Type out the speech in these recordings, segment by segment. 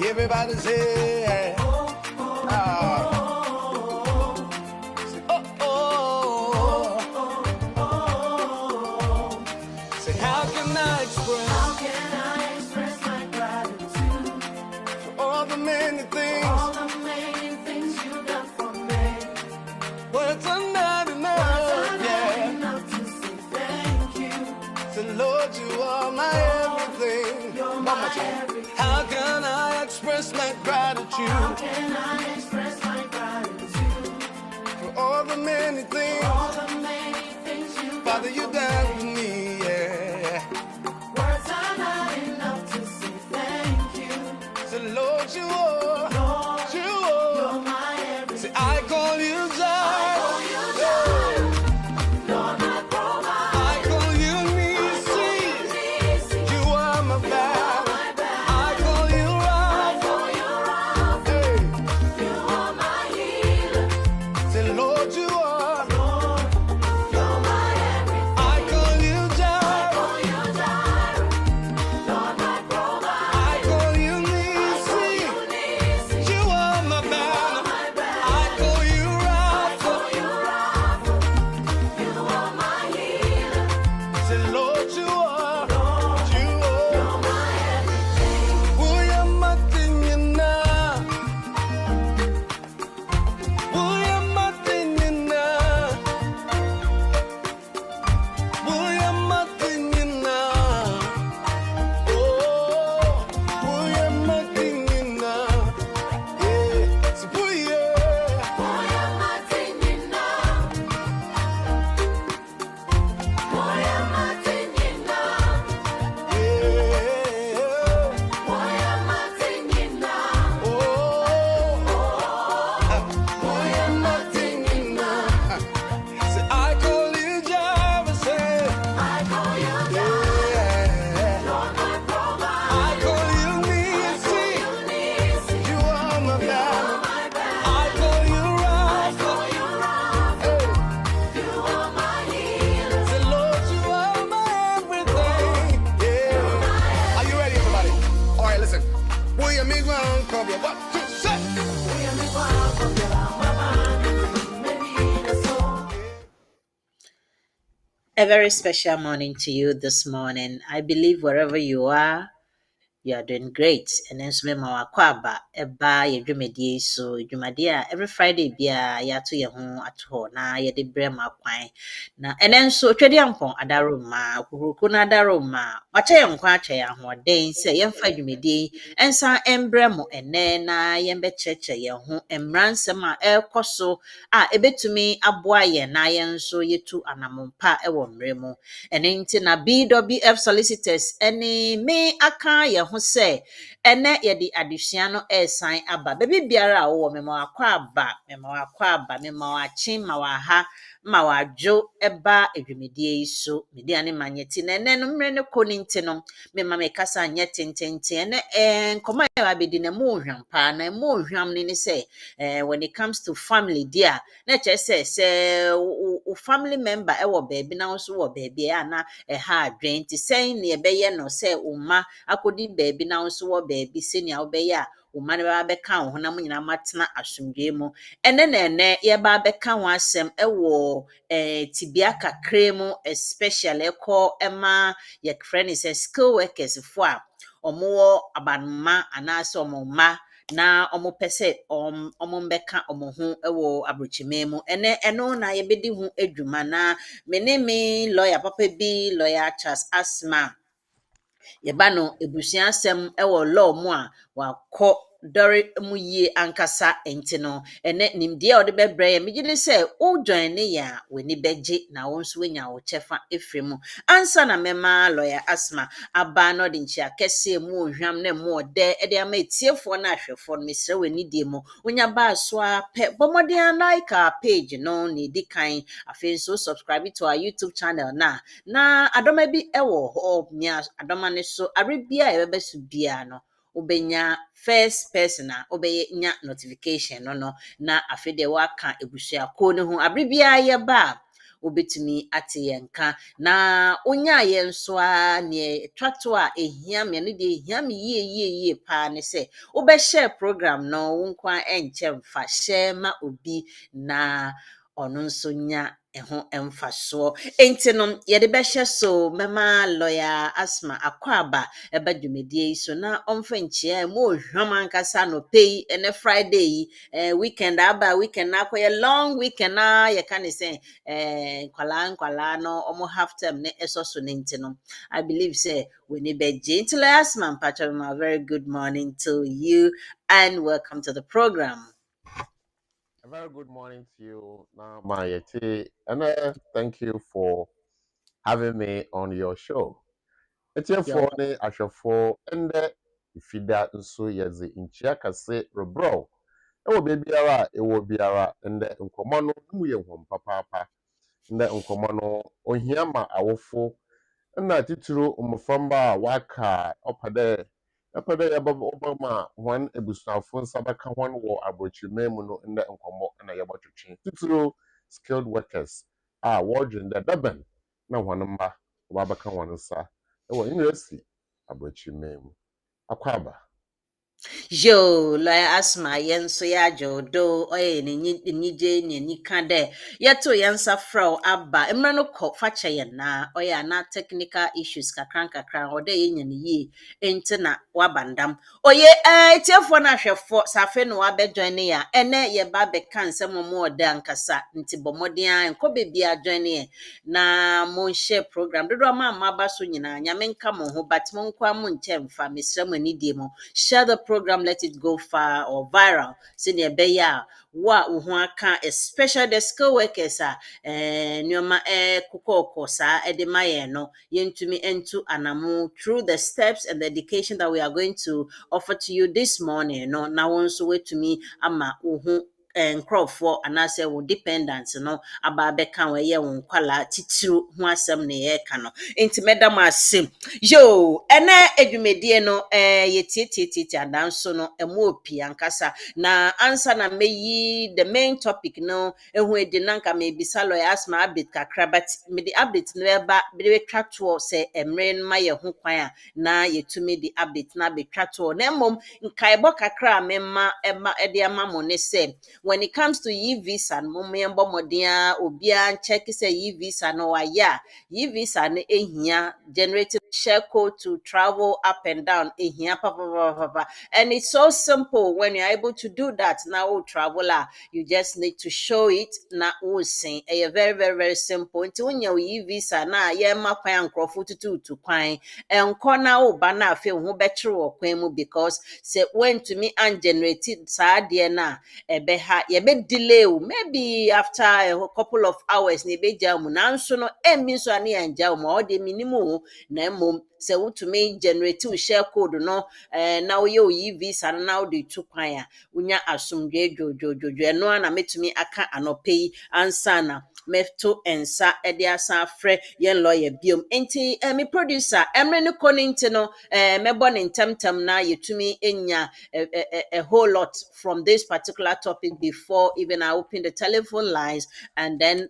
Everybody say, say, how can I express my gratitude for all the many things you done for me? Words are not enough to say thank you. So Lord, you are my everything. You're my everything. How can I express my gratitude? How can I express my gratitude for all the many things you Father, you done for me, yeah. Words are not enough to say thank you. So Lord, you are, you're my everything. See, I call you Jireh. Lord, my provider. I call you Eunice. You are my banner. I call you Rapha. Hey. You are my healer. Say, Lord, you are. You're my everything. I call you Jireh. Lord, my provider. I call you Eunice. You are my banner. I call you Rapha. You are my healer. Say, Lord, you are. You're my everything. Who am I thinking now? Who am I thinking now? Who am I thinking now? Oh, who am I thinking now? Yeah, so who am I thinking now? Who am I thinking now? Yeah, who am I thinking now? Oh, who am I thinking now? Say, I call you Jireh, say, I call you Jireh. Lord, my provider. I call you Eunice. You are my banner. I call you Rapha. Hey. You are my healer. Say, Lord, you are my everything. Yeah. Are you ready, everybody? All right, listen. William Miguel, come here. 1, 2, 3. A very special morning to you this morning. I believe wherever you are doing great. And then so mema wakwaba eba ye dwumadie so dwumadie every Friday bia ya to ye ho ato na ye de brema kwan. Na and then so twede ampon adaroma kuruku na adaroma wacha ye nkwa acha ya ho den se ye mfa dwumadie ensa embremo ene na ye mbecheche ye ho emransem a ekoso a ebetumi aboa ye na ye nso yetu anamompa ewo mremo. Ene nti na BWF Solicitors ene me aka ye ho se ene ye di adesua no esan aba bebi biara a wo mema wakwa aba mema wachi ma waha ma wadwo eba edwumedie yi so media ne manyeti na ene no mre ne koni nti no mema me kasa nye tententen ne nkoma ya abedi na mu hwam pa na mu hwam ne se when it comes to family dear na che se o family member e wo baby na so wo baby na ha adwen ti sen ne ebeye no se umma akodi baby na so wo baby senia obeye a umma ne ba beka ho na munyina matena asomdwe mu ene na ene ye ba beka ho asem e wo tibia kakra mu especially ko ema ye friend is skill workers fo a omo abanma anase omo ma na omo pese omo mbeka omo ho ewo abrochimemu eno na yebedi ho adwuma na me lawyer papa bi lawyer Charles Asma yeba no ebusua asem ewo law mu a wakọ dori mu yie ankasa enti no ene nimde ode bebre me gine se o join ne ya weni beje na wo nso wenya wo chefa efremu ansa na mema lawyer Asma aba no de nchi akese mu ohwam na mu ode ede ama etiefo na ahwefo no mesre weni die mu onya ba so a pe bomode like our page no ni dikan afi so subscribe to our YouTube channel na adoma bi ewo ho mia adoma ne so arebia e bebesu bia no wobenya first person a wobɛnya notification no na afei de waka ebusuakuo no ho abere biara yɛba a wobɛtumi ate yɛn ka na wonya yɛn nso a ne twato a ehia me no de ehia me yie paa ne sɛ wobɛshare program no wo nko a enkyɛ mfa share ma obi na ɔno nso nya ɛho ɛmfasoɔ enti no yɛde bɛhyɛ so mɛma lawyer Asma Akwaba ɛba dwumadie yi so na ɔmfa nkyia mu ohwam ankasa no pay ɛne Friday yi weekend aba weekend na akɔyɛ long weekend na yɛka ne sɛ nkwalaa no ɔmo half term ne ɛsɔ so ne nti no I believe say w'ani bɛgye nti lawyer Asma mpatwa a very good morning to you and welcome to the program. A very good morning to you, Mayete, and thank you for having me on your show. It's your phone, Ashafo, and if you that so yes, in Chiakase, Rebro. It will be Biara, it will be Ara, and the Unkomano, Papa, and the Unkomano, Ohiama, Awofo, and that titulu Umufamba, Waka, Upper Obama, one ebusafo nsabaka one war abrochimemu no in the Unkomo and a yabachuchin. Titulu skilled workers wardrobe the Deben, na one mba, Wabaka one sa, University abrochimemu. Akwaba. Yo, la Asma yen so ya jodo oye ni je ni kade yeto yensa fraw aba emra no ko fache yen na oye na technical issues kakran ode yen ni yi enti na wabandam oye tiefo na hwefo safe no wabejoin ya ene ye ba be kan nsem mo ode ankasa nti bomoden an ko bebia join ye na mo share program dodo ma ba so nyina nyame nka mo ho but mo nkwa mo nkyemfa mesrem ani die mo share the program, let it go far or viral. Senior Beya, wa uhuaka, especially the school workers, nyoma kuko kosa, edemaye no, yentumi entu anamu through the steps and the education that we are going to offer to you this morning. No, now once wait to me, ama uhu. Nkrofo anase wo dependent no aba beka we ye won kwala titiru ho asem ne ye ka no enti medam asem yo ene edwumedie no yetietieti adanso no emo opi ankasa na answer na meyi the main topic no ehu edi nanka me bisa lawyer Asma update kakra but me the update no eba be twa to se emre no ma ye ho kwan a na yetumi the update na be twa to na mom nkaebo kakra mema ema ede ama mo ne se when it comes to visa no member modia obia check say visa no wa ya visa no ehia generating share code to travel up and down ehia papa and it's so simple when you're able to do that now traveler you just need to show it na usin very simple until when you visa na ye ma kwan nkrofo tutu kwan enko na oba na afi ho betwere wo kwan mu because say when to me and generated sa de na ebeha ye be delay maybe after a couple of hours ne be jam nanso no emi so ane anja ma o de minimum na mom se wotumi generate wo share code no na wo ye visa na wo de tu kwan a unya asomdwe jojojojo no na metumi aka anopai ansa na mefto ensa ede asa frɛ yen lawyer biom enti me producer emre ne koninti no mebo ne ntemtem na yetumi enya a whole lot from this particular topic before even I open the telephone lines and then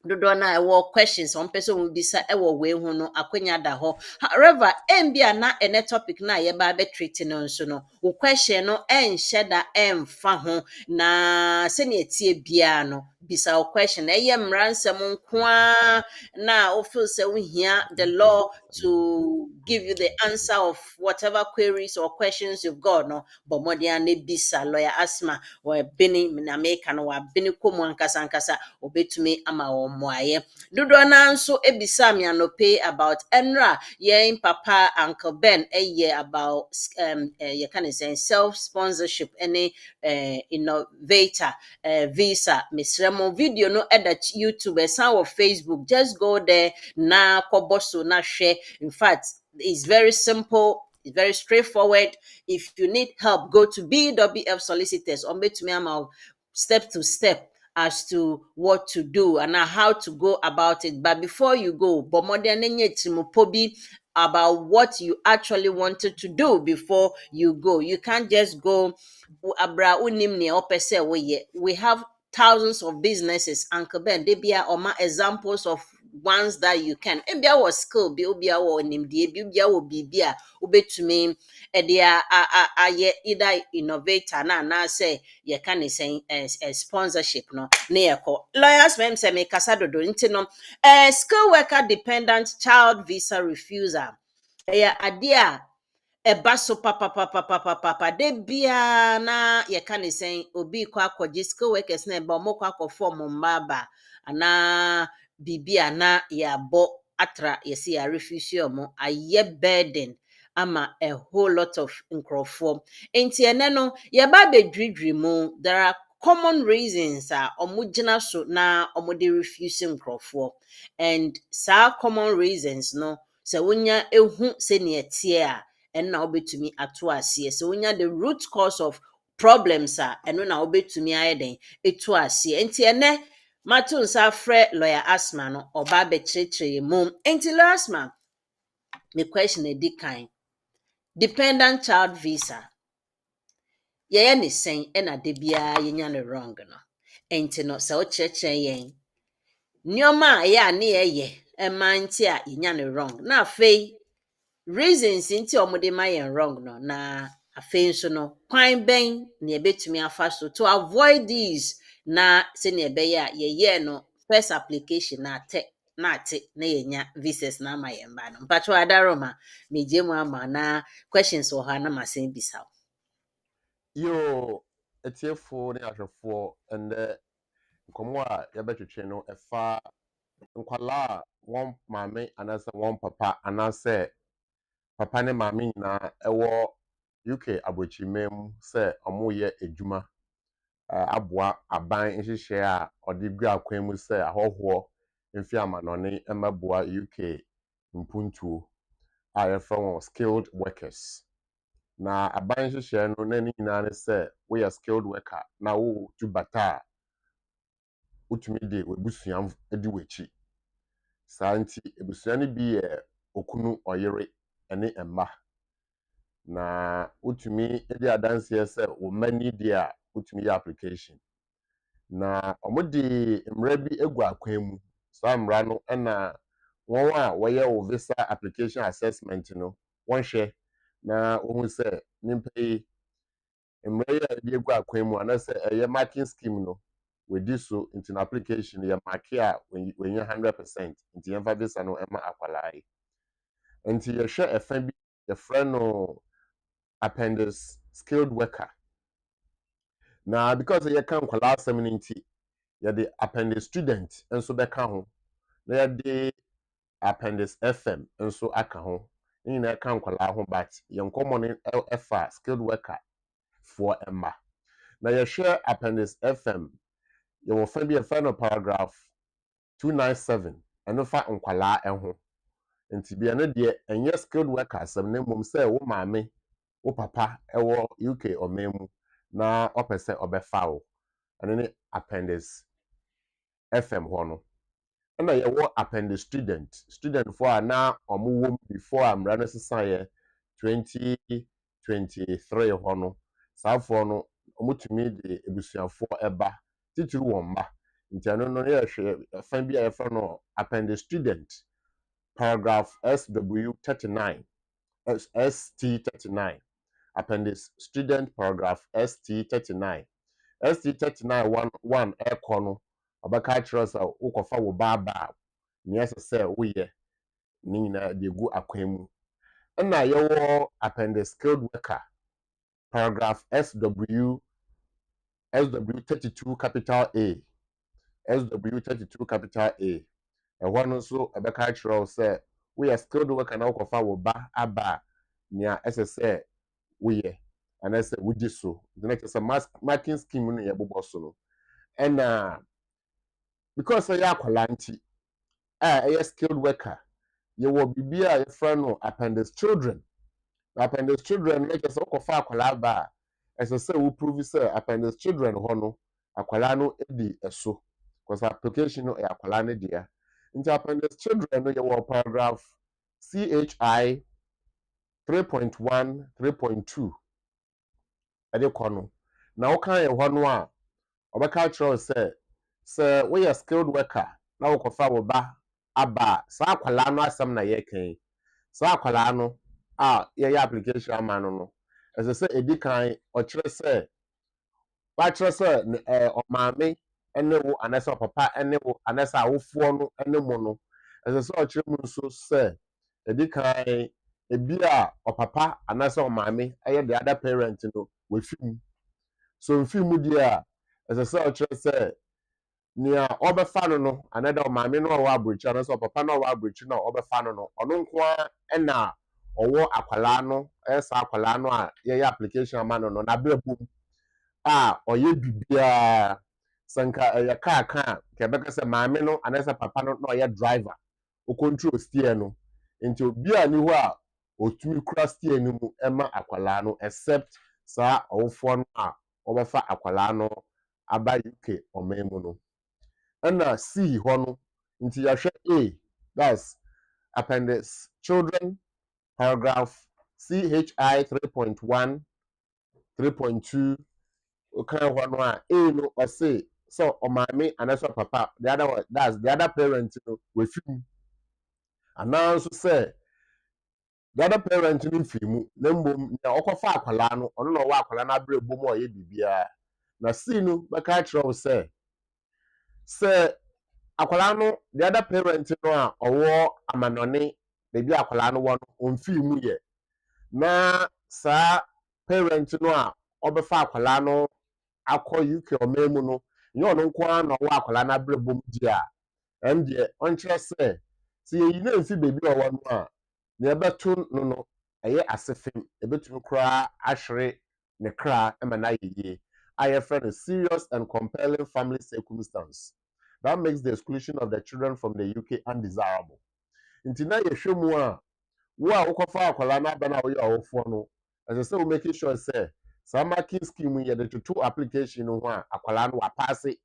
dodo na ewo questions on person will be sa ewo we hu no akwanya da ho however embia na ene topic na ye ba be treat no nso no wo question no enhye da emfa ho na se ne etie bia no bisa wo question eye mransem nkoa na o feel say we hear the law to give you the answer of whatever queries or questions you've got no but modia ne bisa lawyer Asma or bini na make no wa bini komu ankasa obetumi ama wo moaye dodo na nso ebisa me anope about enra yen papa uncle Ben about you can say self sponsorship any innovator visa misremo video no at YouTube or Facebook just go there na koboso na share in fact it's very simple. It's very straightforward. If you need help, go to BWF Solicitors or make me step to step as to what to do and how to go about it. But before you go, about what you actually wanted to do before you go. You can't just go abra unim ne opese we have thousands of businesses. Uncle Ben, they be oma examples of ones that you can. Ebia was skill be obia wo nimdie bi obia wo bibia obetumi e dia aye either innovator na say ye can say sponsorship no na ye ko lawyers mem say me kasa dodo nti no skill worker dependent child visa refusal ade a eba so papa de bia na ye ka ne sen obi kwa akɔgye skill workers na eba omo kwa akɔfɔ mo mbaba ana bibia na ya bo atra ye see ya refuse omo aye burden ama a whole lot of nkrɔfoɔ enti ene no ye ba bedwidwi mu there are common reasons a omo gyina so na omo de refuse nkrɔfoɔ and sa common reasons no sɛ wonya ehu sɛ ne tie a ɛno na wobɛtumi ato aseɛ sɛ wonya the root cause of problems a ɛno na wobɛtumi ayɛ den ɛto aseɛ nti ɛnɛ mato nsa frɛ lawyer Asma no ɔba bɛkyerɛkyerɛ mu nti lawyer Asma me question edi kan dependent child visa yɛyɛ ne sɛn ɛna de biara yɛnya no wrong no nti no sɛ wokyerɛkyerɛ yɛn nneɛma a ɛyɛ a ne yɛyɛ ɛma nti a yɛnya no wrong na afei reasons nti omude ma yen wrong no na afei nso no kwan ben na ebetumi afa so to avoid these na se na ebeye a ye no first application na ate na yenya visas na ama yen ba no mpacho adaroma meje mu ama na questions wo ha na masen bisa Yo, etiefo ne ahwefo ende komo a yɛbɛtwetwe no ɛfa nkwala a wɔn maame anase wɔn papa anase papa ne maame nyinaa ɛwɔ UK abrochimem sɛ ɔmo yɛ edwuma aboa aban nhyehyɛ a ɔde gu akwan mu sɛ ahɔhoɔ mfi amanɔne ɛmɛboa UK mpuntuo a yɛfrɛ wɔn skilled workers. Na aban nhyehyɛ no na ne nyinaa ne sɛ woyɛ skilled worker na wo tu bata a wotumi de webusua di w'akyi. Saa nti ebusua no bi yɛ okunu ɔyere ne mma. Na wotumi di adanseɛ sɛ wo mma ni di a wotumi yɛ application. Na ɔmo de mmara bi egu akwan mu. Saa mmara no na wɔn a wɔyɛ wo visa application assessment no wɔnhwɛ na wohu sɛ nimpa yi mmara yi a yɛde egu akwan mu anasɛ ɛyɛ marking scheme no wedi so nti na application yɛ marke a wɔnyɛ 100% nti yɛmfa visa no ɛma akwalaa yi. Nti yɛhwɛ ɛfa bi yɛfrɛ no appendix skilled worker. Na because yɛka nkwalaa asɛm no nti yɛde appendix student nso bɛka ho na yɛde appendix FM nso aka ho. Ne nyinaa ka nkwalaa ho but yɛn nkɔmmɔ no ɛfa skilled worker for mma. Na yɛhwɛ appendix FM yɛwɔ fa bi yɛfrɛ no paragraph 297 ɛno fa nkwalaa ho. Nti bia no deɛ ɛnyɛ skilled worker asɛm na mmom sɛ wo maame wo papa ɛwɔ UK ɔman mu na ɔpɛ sɛ ɔbɛfa wo. Ɛno ne appendix FM hɔ no. Ɛna yɛwɔ appendix student for a na ɔmo wɔ before mmara no sesaeɛ 2023 hɔ no. Saafoɔ no ɔmo tumi de ebusuafoɔ ɛba titiri wɔn mma. Nti ɛno no yɛhwɛ fa bi a yɛfrɛ no appendix student paragraph SW39 ST39 appendix student paragraph ST39 ST39 1 ɛkɔ no ɔbɛka kyerɛ sɛ wokɔfa wo baaba nea ɛsɛ sɛ woyɛ ne nyinaa de gu akwan mu. Ɛna yɛwɔ appendix skilled worker paragraph SW32 capital A SW32 capital A ɛhɔ no nso ɛbɛka kyerɛ sɛ woyɛ skilled worker na wokɔfa wo ba aba nea ɛsɛ sɛ woyɛ anasɛ wodi so. The next is a marking scheme no yɛbobɔ so no. Ɛna because ɛyɛ akwala nti ɛyɛ skilled worker yɛwɔ bibi a yɛfrɛ no appendix children. Appendix children no kyerɛ sɛ wokɔfa akwala ba a ɛsɛ sɛ wo prove sɛ appendix children hɔ no akwala no di ɛso because application no ɛyɛ akwala no deɛ. Nti appendix children no yɛwɔ paragraph CHI 3.1 3.2 ɛde kɔ no na woka yɛ hɔ no a ɔbɛka kyerɛw sɛ woyɛ skilled worker na wokɔfa wo ba aba saa akwalaa no asɛm na yɛka saa akwalaa no a yɛyɛ application ama no ɛsɛ sɛ ɛdi kan ɔkyerɛ sɛ wakyerɛ sɛ ɔmaame ne wo anasɛ ɔpapa ne wo anasɛ awofoɔ no ne mo no ɛsɛ sɛ ɔkyerɛ mu nso sɛ ɛdi kan ebi a ɔpapa anasɛ ɔmaame ɛyɛ the other parent no wɔfi mu so mfi mu deɛ a ɛsɛ sɛ ɔkyerɛ sɛ nea ɔbɛfa no anada ɔmaame no a ɔwɔ aburokyi anasɛ ɔpapa no a ɔwɔ aburokyi no a ɔbɛfa no ɔno nko ara ɛna ɔwɔ akwalaa no ɛyɛ saa akwalaa no a yɛyɛ application ama no n'abrɛ bom a ɔyɛ biribiara sɛ nka ɛyɛ kaa ka ɛbɛka sɛ maame no anasɛ papa no na ɔyɛ driver ɔcontrol steer no nti obi a ni hɔ a ɔtumi kura steer no mu ɛma akwalaa no except saa ɔwofoɔ no a ɔbɛfa akwalaa no aba UK ɔman mu no ɛna C hɔ no nti yɛhwɛ A that's appendix children paragraph CHI 3.1 3.2 okay hɔ no a A no ɔse sɛ ɔmaame anasɛ papa the other one that's the other parent no wɔfi mu anaa nso sɛ the other parent no mfi mu na mmom nea ɔkɔfa akwalaa no ɔno na ɔwɔ akwalaa no abrɛ bom a ɔyɛ biribiara na C no bɛka kyerɛ wo sɛ akwalaa no the other parent no a ɔwɔ amanɔne baabi akwalaa no wɔ no ɔmfii mu yɛ na saa parent no a ɔbɛfa akwalaa no akɔ UK ɔman mu no nyɛ ɔno nko ara na ɔwɔ akwalaa no abrɛ bom di a ɛm deɛ ɔnkyerɛ sɛ yɛyi na mfi baabi a ɔwɔ no a nea ɛbɛto no ɛyɛ asefem ɛbɛtumi koraa ahwere ne kra ɛma no ayɛ yie a yɛfrɛ no serious and compelling family circumstance that makes the exclusion of the children from the UK undesirable. Nti na yɛhwɛ mu a wo a wokɔfa akwalaa no aba no a woyɛ ɔwofoɔ no ɛsɛ sɛ wo make sure sɛ saa marking scheme yɛde toto application no ho a akwalaa no wapaase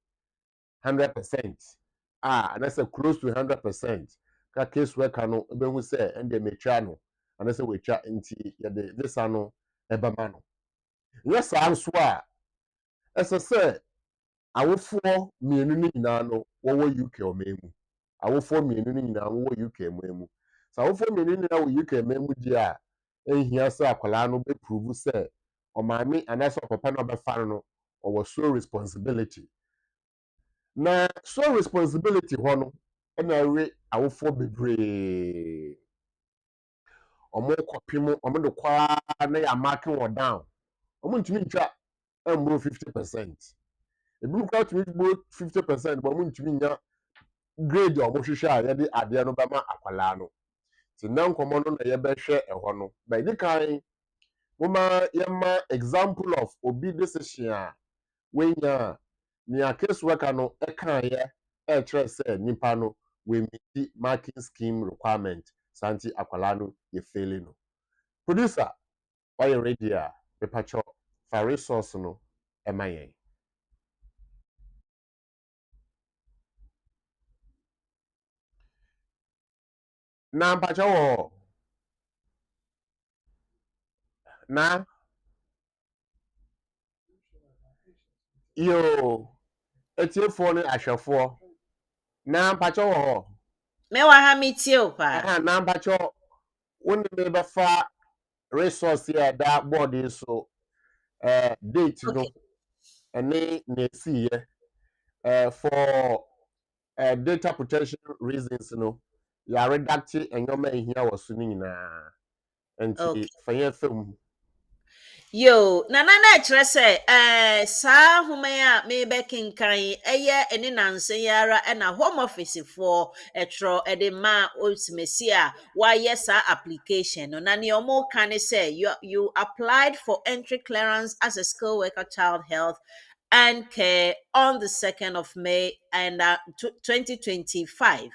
100% anasɛ close to 100% ka case worker no ɛbɛhu sɛ ɛndeɛ metwa no anasɛ wɔatwa nti yɛde visa no ɛbɛma no nyɛ saa nso a ɛsɛ sɛ awofoɔ mmienu no nyinaa no wɔwɔ UK ɔman mu awofoɔ mmienu no nyinaa wɔwɔ UK ɔman mu sɛ awofoɔ mmienu no nyinaa wɔ UK ɔman mu di a ɛnhia sɛ akwalaa no bɛprove sɛ ɔmaame anasɛ ɔpapa no ɔbɛfa no ɔwɔ sole responsibility na sole responsibility hɔ no ɛna ɛwe awofoɔ bebree ɔmo kɔpem ɔmo de kwaa na yɛ marking wɔ down ɔmo ntumi ntwa ɛmboro 50%. Ebi kura tumi gbo 50% but ɔmo ntumi nya grade a ɔmo hwehwɛ a yɛde adeɛ no bɛma akwalaa no ti na nkɔmɔ no na yɛbɛhwɛ ɛhɔ no bɛdi kan moma yɛma example of obi decision a wenya nea case worker no ɛkaayɛ ɛkyerɛ sɛ nipa no we meet marking scheme requirement santi akwalaa no yɛ failing no producer ɔyɛ ready a pepacho fa resource no ɛma yɛn. Na mpacha wɔ na yo etiefoɔ ne ahwɛfoɔ na mpacha wɔ hɔ me wa ha metie o pa na mpacha wone me bɛfa resource yɛ da board yi so date no ɛne na esiyɛ for data protection reasons no ya redact ɛnyɔma ehia wɔ so ne nyinaa nti fa yɛ fam yo na kyerɛ sɛ saa homa a mebe kenkan ɛyɛ ɛne nanse yara ɛna home office for ɛtro ɛde ma osimesi a wayɛ saa application no na ne ɔmo ka ne sɛ you applied for entry clearance as a skilled worker child health and care on the 2nd of May and 2025.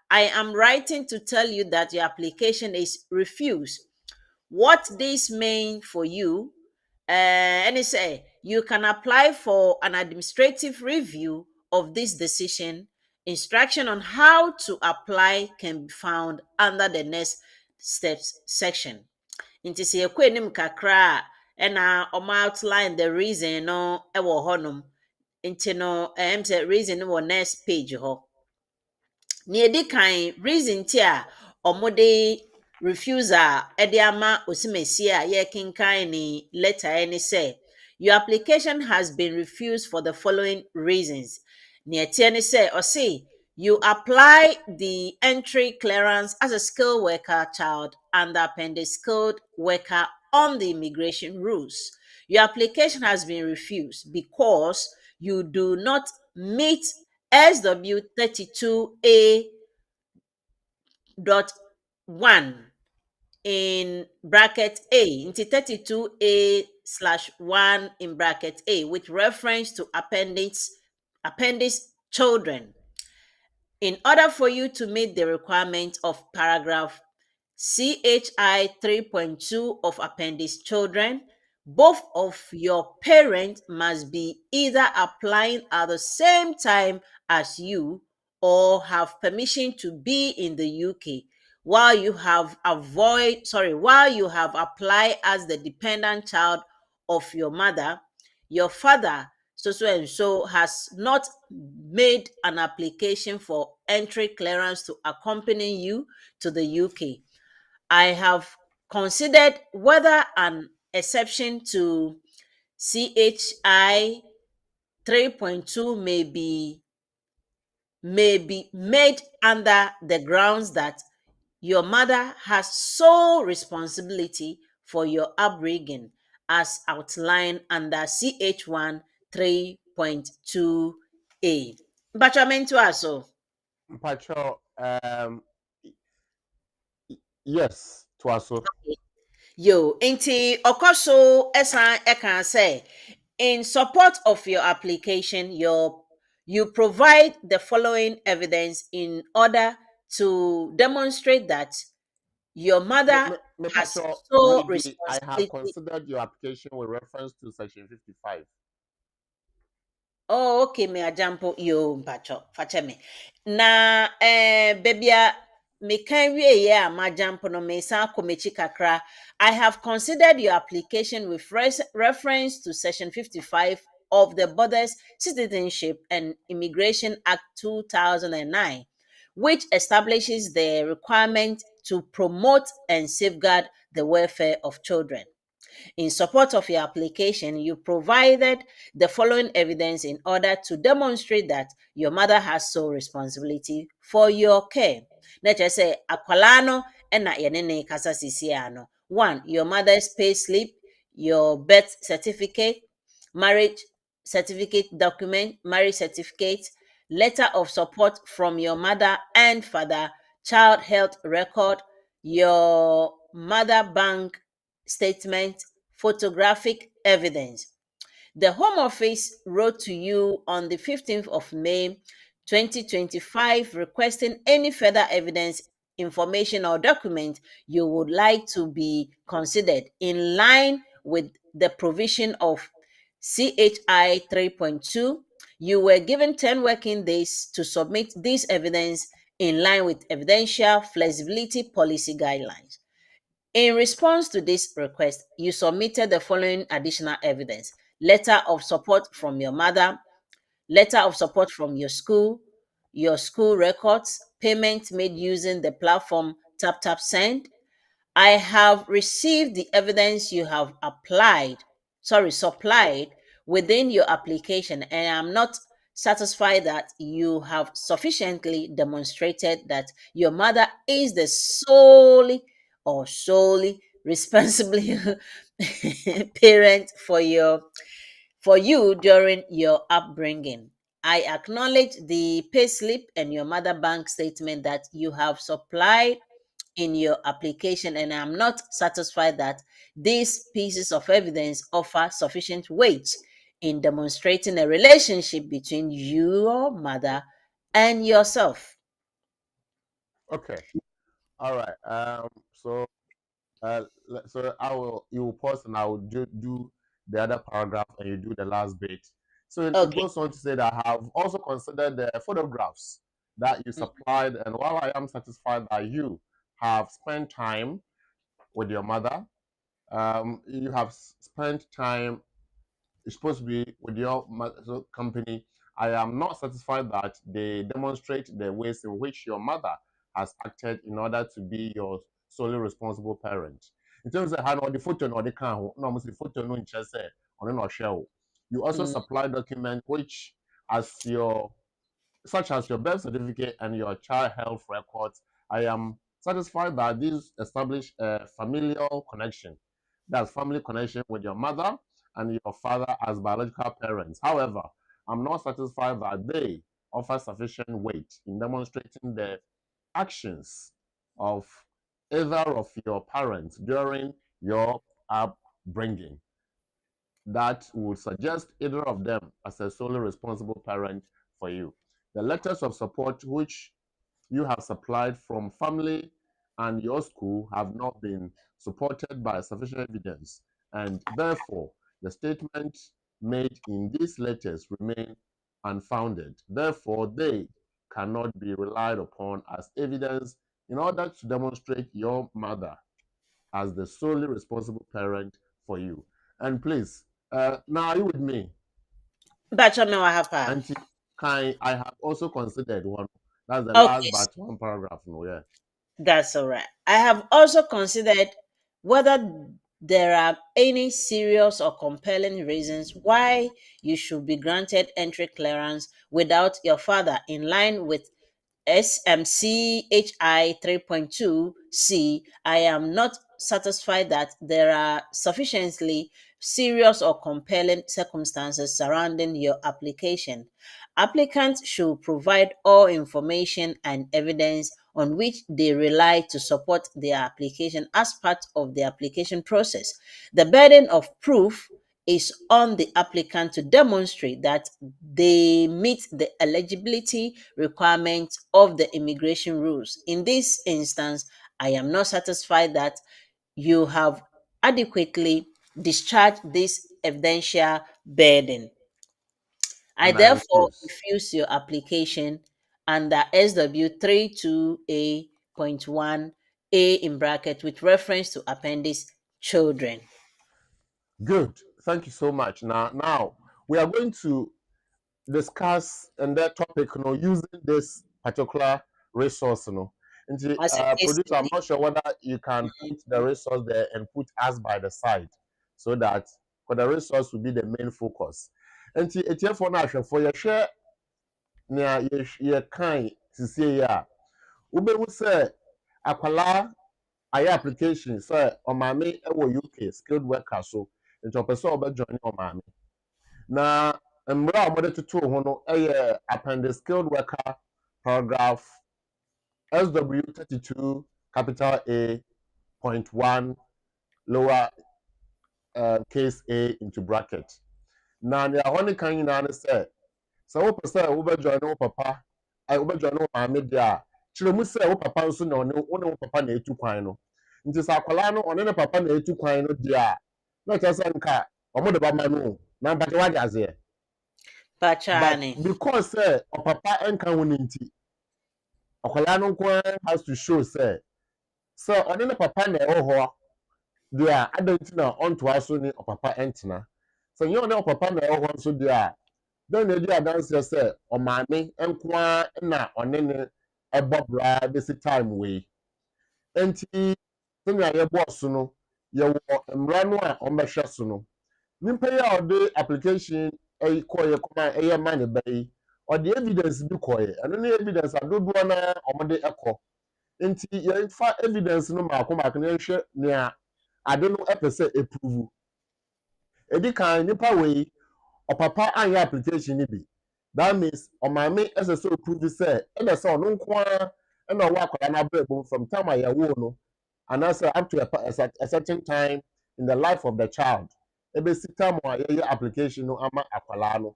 I am writing to tell you that your application is refused. What this mean for you? And it say you can apply for an administrative review of this decision Instruction on how to apply can be found under the next steps section. Nti sɛ yɛkɔ anim kakra a ɛna ɔmo outline the reason no ɛwɔ hɔnom. Nti no ɛm sɛ reason no wɔ next page hɔ. Nea edi kan reason ti a ɔmo de refusal ɛde ama osimesi a yɛkenkan ne letter ɛne sɛ your application has been refused for the following reasons. Nea ɛteɛ ne sɛ ɔse you apply the entry clearance as a skilled worker child under appendix skilled worker on the immigration rules. Your application has been refused because you do not meet SW 32A dot 1 in bracket A, into 32A/1 in bracket A, with reference to appendix children. In order for you to meet the requirement of paragraph CHI 3.2 of appendix children, both of your parents must be either applying at the same time as you or have permission to be in the UK while you have applied as the dependent child of your mother. Your father so and so has not made an application for entry clearance to accompany you to the UK. I have considered whether an exception to CHI 3.2 may be made under the grounds that your mother has sole responsibility for your upbringing as outlined under CH1 3.2A. Mpacho aso. Mpacho, yes, to also. Yo, nti okoso esan eka say in support of your application, you provide the following evidence in order to demonstrate that your mother has Mpacho, sole I have responsibility. considered your application with reference to section 55. Oh, okay, me ajampo yo mpacho fache me. Na baby a me kan wie ye a majampo no me san komechi kakra. I have considered your application with reference to section 55 of the Borders, Citizenship and Immigration Act 2009, which establishes the requirement to promote and safeguard the welfare of children. In support of your application, you provided the following evidence in order to demonstrate that your mother has sole responsibility for your care. Let's just say, akwalano ena yenene kasa sisiano. One, your mother's pay slip, your birth certificate, marriage certificate document, marriage certificate, letter of support from your mother and father, child health record, your mother bank statement, photographic evidence. The Home Office wrote to you on the 15th of May 2025 requesting any further evidence, information, or document you would like to be considered in line with the provision of CHI 3.2. You were given 10 working days to submit this evidence in line with evidential flexibility policy guidelines. In response to this request, you submitted the following additional evidence: letter of support from your mother, letter of support from your school records, payment made using the platform TapTapSend. I have received the evidence you have supplied within your application, and I'm not satisfied that you have sufficiently demonstrated that your mother is the solely responsibly parent for you during your upbringing. I acknowledge the payslip and your mother bank statement that you have supplied in your application, and I'm not satisfied that these pieces of evidence offer sufficient weight in demonstrating a relationship between your mother and yourself. Okay. All right. So you will pause and I will do the other paragraph and you do the last bit. So it Okay. goes on to say that I have also considered the photographs that you supplied, and while I am satisfied that you have spent time with your mother, you have spent time, it's supposed to be with your company. I am not satisfied that they demonstrate the ways in which your mother has acted in order to be your solely responsible parent. In terms of how the photo or the car, no, the photo no interest on no show. You also supply document which as your such as your birth certificate and your child health records. I am satisfied that these establish a familial connection. That's family connection with your mother and your father as biological parents. However, I'm not satisfied that they offer sufficient weight in demonstrating the actions of either of your parents during your upbringing that would suggest either of them as a solely responsible parent for you. The letters of support which you have supplied from family and your school have not been supported by sufficient evidence, and therefore the statements made in these letters remain unfounded. Therefore, they cannot be relied upon as evidence in order to demonstrate your mother as the solely responsible parent for you. And please, now are you with me? But me what happened? Auntie, I have also considered one. That's the last Okay, but one paragraph. No, yeah. that's all right. I have also considered whether there are any serious or compelling reasons why you should be granted entry clearance without your father, in line with SMCHI 3.2c. I am not satisfied that there are sufficiently serious or compelling circumstances surrounding your application. Applicants should provide all information and evidence on which they rely to support their application as part of the application process. The burden of proof is on the applicant to demonstrate that they meet the eligibility requirements of the immigration rules. In this instance, I am not satisfied that you have adequately discharged this evidential burden. I And I therefore refuse. refuse your application under SW 32A.1A in bracket with reference to appendix children. Good. Thank you so much. Now we are going to discuss and that topic, using this particular resource, And the As a case producer, I'm study. not sure whether you can put the resource there and put us by the side, so that for the resource will be the main focus. And it's here for now. For your share, near your kind to see ya. Ube say akwala ayɛ application sɛ ɔmaame wɔ UK skilled worker so nti ɔpɛ sɛ ɔbɛjoin ɔmaame na mmerɛ a wɔde toto ho no yɛ appendix skilled worker paragraph SW 32 capital A point 1 lower case A into bracket na nea hɔ ne kan nyinaa ne sɛ wopɛ sɛ wobɛjoin wo papa wobɛjoin wo maame deɛ a kyerɛ mu sɛ wo papa nso na ɔne wo papa na ɛtu kwan no nti sɛ akwadaa no ɔne ne papa na ɛtu kwan no deɛ a na ɛkyerɛ sɛ nka ɔmo de bɛma no na mpatɛ wade aseɛ but Pachani. because sɛ ɔpapa nka ho no nti akwadaa no nko has to show sɛ ɔne ne papa na ɛwɔ hɔ deɛ a adan nti na ɔntoa so ne ɔpapa ntena sɛ nyɛ ɔne ɔpapa na ɛwɔ hɔ nso deɛ a then na edi adanseɛ sɛ ɔmaame nko na ɔne ne ɛbɔ bra besi time wei nti sɛnea yɛbɔ so no yɛwɔ mmara no a ɔmbɛhwɛ so no nipa yi a ɔde application kɔɔyɛ kɔma ɛyɛ ma ne ba yi ɔde evidence bi kɔɔyɛ ɛno ne evidence adodoɔ na ɔmode ɛkɔ nti yɛmfa evidence no maako maako na yɛhwɛ nea ade no ɛpɛ sɛ epuruvu edi kan nipa wei ɔpapa anyɛ application ni bi that means ɔmaame ɛsɛ sɛ opuruvu sɛ ɛna sɛ ɔno nko ara ɛna ɔwɔ akwadaa no abrɛbom from time a yɛwoo no anaasɛ up to a certain time in the life of the child ebesi time a yɛyɛ application no ama akwadaa no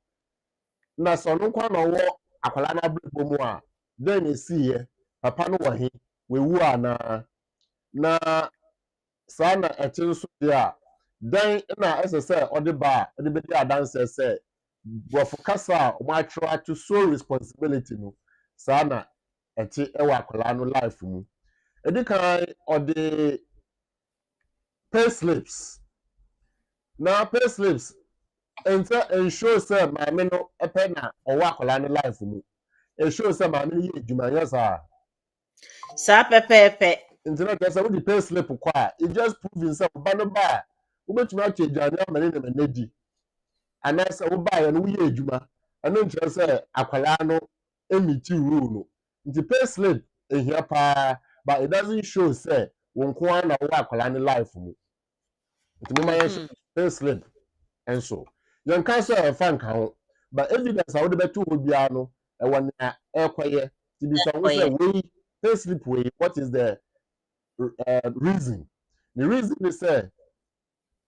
na sɛ ɔno nko ara na ɔwɔ akwadaa no abrɛbom a then esiiɛ papa no wɔ he wewu anaa na saa na ɛte nso deɛ a dan na ɛsɛ sɛ ɔde ba a ɔde bɛdi adanseɛ sɛ borɔfo kasa a wɔn atwerɛ ato sole responsibility no saa na eti ewa akwala no life mu edi kan odi pay slips na pay slips ensure say maame no epe na owa akwala no life mu ensure say maame no ye adwuma yes Sa pepepe. internet say we the pay slip kwa it just prove himself ba no ba ubetumi ache adwane amane na menedi anasa wo ba ya no ye adwuma ano nkyerɛ sɛ akwala no emiti rule no nti pay slip ehia pa but it doesn't show say wo nko na wo akwala no life mu nti mo ma yɛ pay slip enso yɛn ka sɛ ɛfa nka ho but evidence a wo de beto ho bia no ɛwɔ na ɛkɔyɛ ti bi sɛ wo sɛ we pay slip we what is the reason the reason is say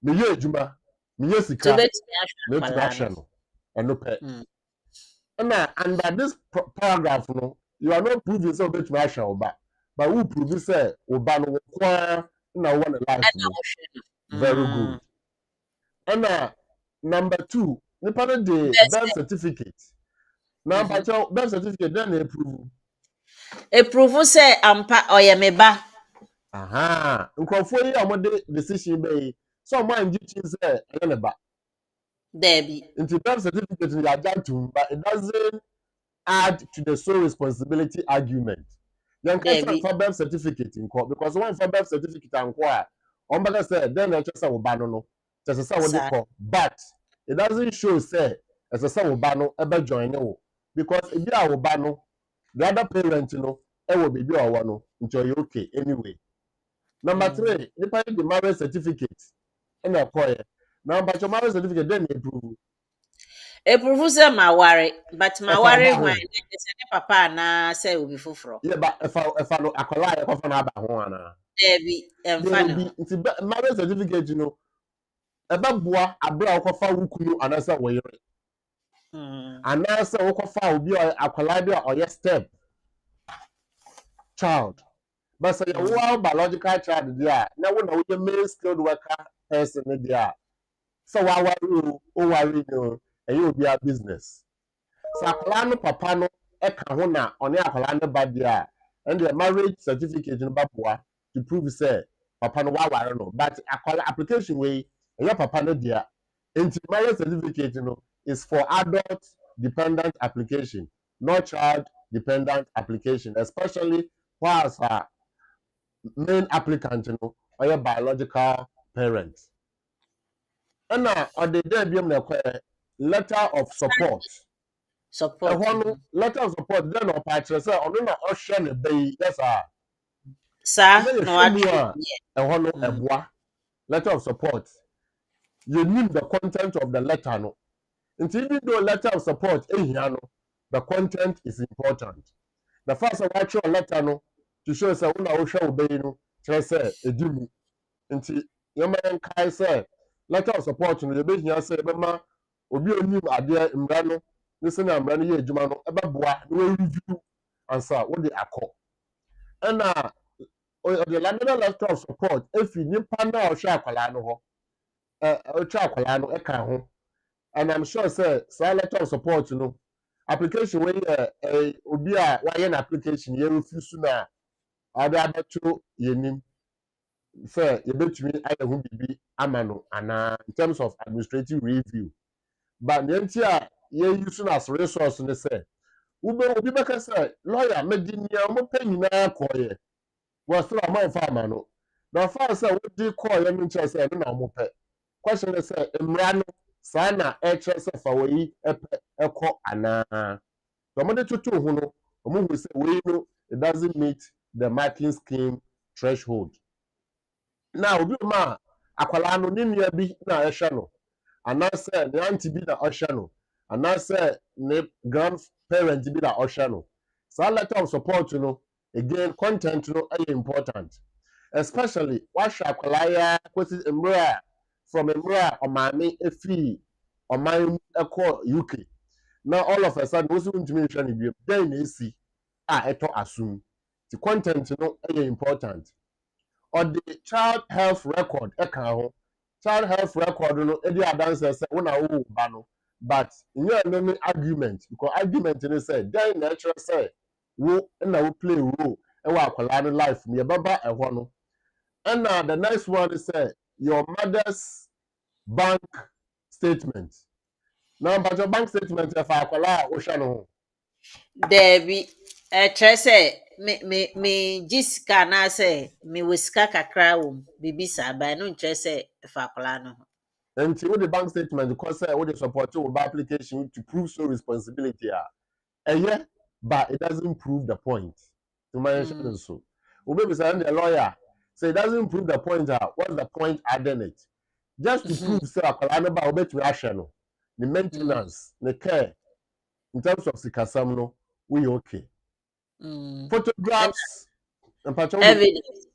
me ye adwuma me ye To sika bet me to ahwe no eno pe na under this paragraph no you are not proving say obetumi ahwe oba but who prove say oba no kwa na wo na life no very good and number 2 nipa no the birth certificate number 2 birth certificate then na prove prove say ampa oyemeba. aha nkrofo yi amode decision be so man gichi say ene ba Debbie. into birth certificate in the but it doesn't add to the sole responsibility argument. Young person for birth certificate in court because one for birth certificate and court, on better say then I just say no, just say what they call, but it doesn't show say as a say ubano ever join you because if you are ubano, the other parent will be your one until you okay anyway. Number 3, the marriage certificate and a court. Now, but your marriage certificate then you prove. Prove say maware, but maware when say papa na say obi foforo. Yeah, but if I no akola e kofa na aba ho ana. Debbie, There be nti marriage certificate ebe boa abra kofa wukunu anasa wo yere. Anasa wo kofa obi akola bi oye step child. But say your biological child there, na wo na wo main skilled worker person there. So wa worry o worry no, e you be a business. So akola no papa no e ka ho na one akola no ba dia and the marriage certificate no ba boa to prove say papa no wa ware no but akola application we your papa no dia into marriage certificate no is for adult dependent application not child dependent application especially whilst main applicant no or your biological parents and or the there be letter of support support. Letter of support then or patch say ono na ohwe ne bay yes Sir, no eboa letter of support you need the content of the letter no and even though letter of support ehia no the content is important the first watch your letter no to show say una ohwe obey no try say edimu nti yemen kai say letter of support no you be hia say be ma obi onim ade mra no nisi na mra no ye adwuma no ebeboa no we review ansa wo de akọ na the landed letter of support if you nipa na ohwe akwala no ho ohwe akwala no e ka ho and I'm sure say letter of support no application wey obi a wa ye na application ye refuse na ade abeto yenim say ye betumi aye ho bibi ama no ana in terms of administrative review but the entire ye use as resource ne say obi beka say lawyer medi nia mo pa nyina akoye was still am farmer no na fa say we di call ye no nche say na mo pa question is say emra no sa na e chere say fa we ekọ ana so mo de tutu ho no mo hu say we no it doesn't meet the marking scheme threshold now obi ma akwala no ni nia bi na ehwe no anase ne auntie bi na ohwe no anase ne grandparent bi na ohwe no so letter of support no again content no is important especially what shakwalaya kwesi emra from emra omame efi oman ekọ UK now all of a sudden we ntumi nhwe ne bi then na esi eto asum the content no is important or the child health record eka ho child health record no e dey advance say una wo ba no but you no argument because argument ni say then natural say wo na wo play role e wa akwala no life me baba e ho no. And the next one is your mother's bank statement. Now, but your bank statement if akwala wo hwe no. Debbie, try say me Jessica na say me wisika kakra wom bibisa ba no try say fa akola no. And with the bank statement because with the support your application to prove so responsibility. And yeah, but it doesn't prove the point. To my insurance so. Maybe say the lawyer say it doesn't prove the point. What's the point adding it? Just to prove say akwala no ba obetumi ahwe no. The maintenance, the care in terms of sikasam no, we okay. And Photographs and evidence.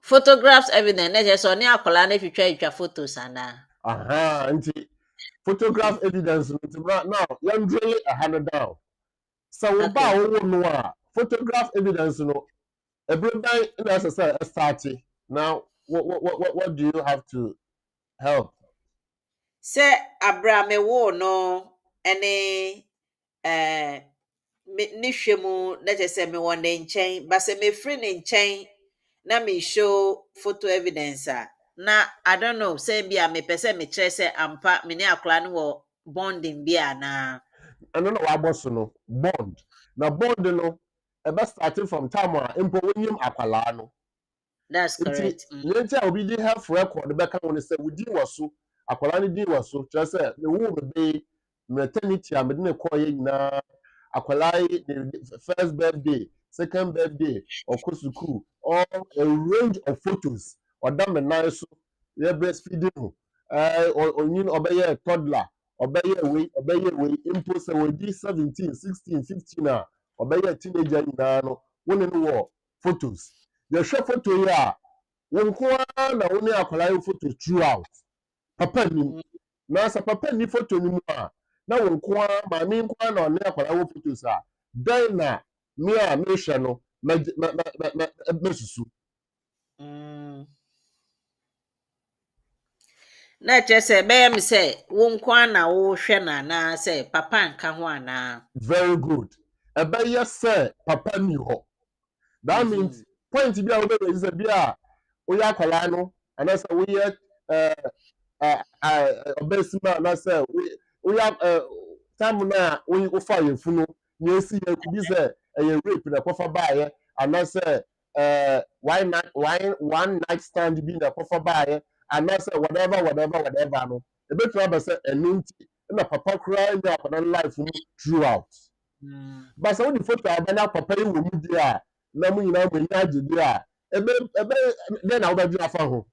Photographs evidence na just oni akola na twitwa photos ana. nti photograph evidence now you really a hand down. So we ba Okay. wo no a photograph evidence no everybody necessary start. Now what do you have to help? Say Abraham wo no ene ne hwemu na just me won ne nchen ba se me free ne nchen na me show photo evidence na I don't know say bia me pese me kire say ampa me ne akola no wo bonding bia na. And then our boss no bond. Now bond no starting from time impo wenyim akwala no. That's Nti correct. nti a obi di health record be ka won say we di waso akwala ni di waso just say me wo be maternity a me ne koye nyina akwala first birthday, second birthday, okosuku, all a range of photos or that me nice so ye breastfeeding onyin obeye toddler obeye we impo say we di 17, 16, 15 a obeye teenager nyina no won no wo photos the show photo ya wonkwa na woni akwala photo throughout papa ni na sa papa ni photo ni mu a na wonkwa ma mi nkwa na oni akwala photos a dan na me a me hwe no mesusu Mm. Na just be me say wo nko na wo hwe na na say papa nka ho ana. very good ebe yes say papa ni ho that means point bi a wo be is bi a wo ya akwala no and say wo ye obesima na say we have time na we ofa yefunu na esi ya kubi say rape na kofa baaye and say why not why one night stand bi na kofa baaye and say whatever no e betu aba say enunti na papa kura nya akona life mu throughout but so the photo abana papa yi wo mu di a na mu nyina mu nya agidi a ebe then na wo ba afa ho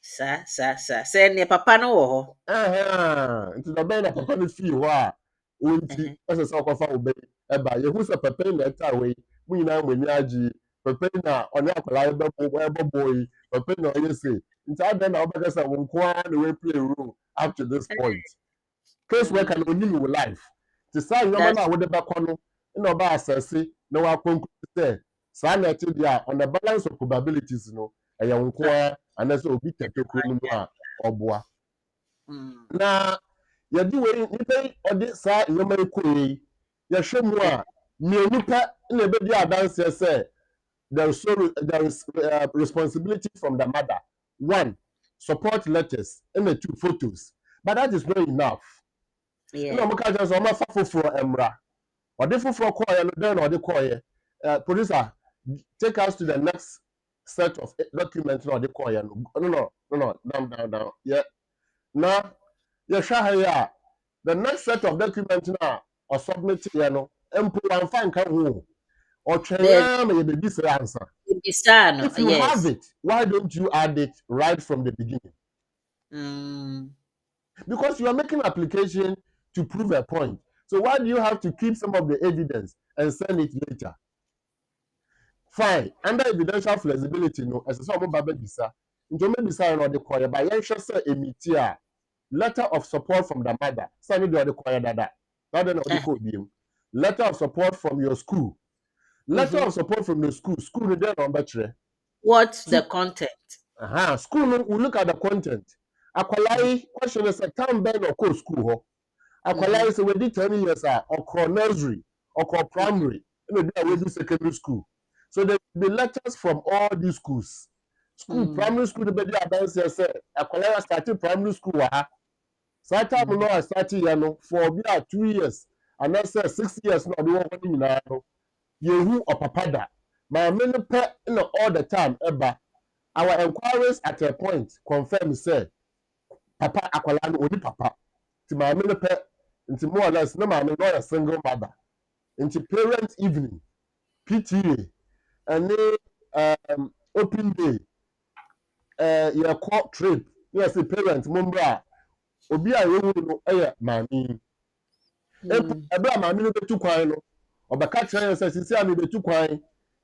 Sa say ne papa no wo ho. nti na bɛn na papa no fii hɔ a wonti ɛsɛ sɛ ɔkɔfa wo bɛyi ɛba yɛhu sɛ papa yi na ɛta wei mu nyinaa mo ani agye papa yi na ɔne akwadaa ɛbɛbɔ yi papa yi na ɔyɛ se nti adɛn na wobɛka sɛ wo nko ara na play role up to this point case worker na onim wo life nti saa nneɛma no a wode bɛkɔ no na ɔba asɛse na wakɔnkuru sɛ saa na ɛte deɛ a on the balance of probabilities no ɛyɛ wo nko ara anaasɛ obi tɛtɛ kuro no mu a ɔboa na yɛde wei nipa yi ɔde saa nneɛma yi kɔ yi yɛhwɛ mu a mmienu pɛ na ebedi adanseɛ sɛ there is responsibility from the mother one support letters and two photos but that is not enough na ɔmo ka kyerɛ sɛ ɔmo afa foforɔ mmra ɔde foforɔ kɔɔyɛ no dɛn na ɔde kɔɔyɛ producer take us to the next set of documents na ɔde kɔɔyɛ no down yeah. Na yɛhwɛ ha yi a the next set of documents na ɔsubmit yɛ no mpo wamfa nka ho ɔtwɛn ma yɛbɛbi sɛ ansa if you have it why don't you add it right from the beginning because you are making application to prove a point so why do you have to keep some of the evidence and send it later fine under evidential flexibility no ɛsɛ sɛ ɔmo ba bɛbisa nti ɔmo bɛbisa no ɔde kɔyɛ ba yɛnhwɛ sɛ emiti a letter of support from the mother. Send me the choir dada. Letter of support from your school. Letter of support from the school. School then on battery. What's the content? School we look at the content. Akwalai question is a town bed or co school. Akwalai is already 10 years or nursery or primary. and they do secondary school. So there will be lectures from all these schools. Primary school, the baby adults say, I started primary school. Start time no, I started for 2 years, and I said 6 years now. The one now, you or papada. My many pet all the time ever. Our inquiries at a point confirm say, Papa akwala no oni papa. Ti my many pet, into more or less, no man, not a single mother. Into parent evening, PTA, and open day, your court trip. Yes, the parent, mumbra, obi a yewu no mami. Ebe mami no betu kwan no, obaka kyerɛ sɛ sisi a me betu kwan,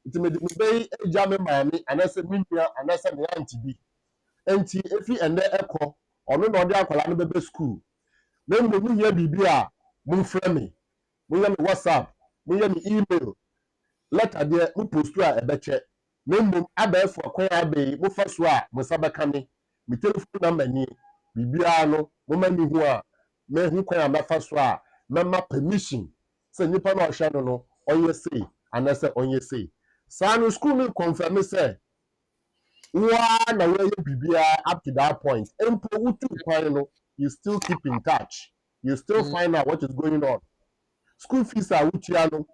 nti me de me bɛyi agya me mami, anase me nua, anase me auntie bi. Enti efi ende ekɔ, ɔno na ɔde akwala no bɛbɛ school. Na mo mu hia bibi a, momfrɛ me. Monya me WhatsApp, monya me email. Letter there, mo post a ɛbɛkyɛ. Na mmom abɛɛfo kwan abɛyi, mo fa so a mo sa bɛka me. Me telephone number ni bibia no, mo ma mi hu a, me hu kwan a mɛfa so a, mɛma permission. Sɛ nipa na ɔhwɛ no no, ɔnyɛ sei, anase ɔnyɛ sei. Saa no school no confirm say, na we bibia up to that point. Empo utu kwan no, you still keep in touch. You still find out what is going on. School fees are utia no,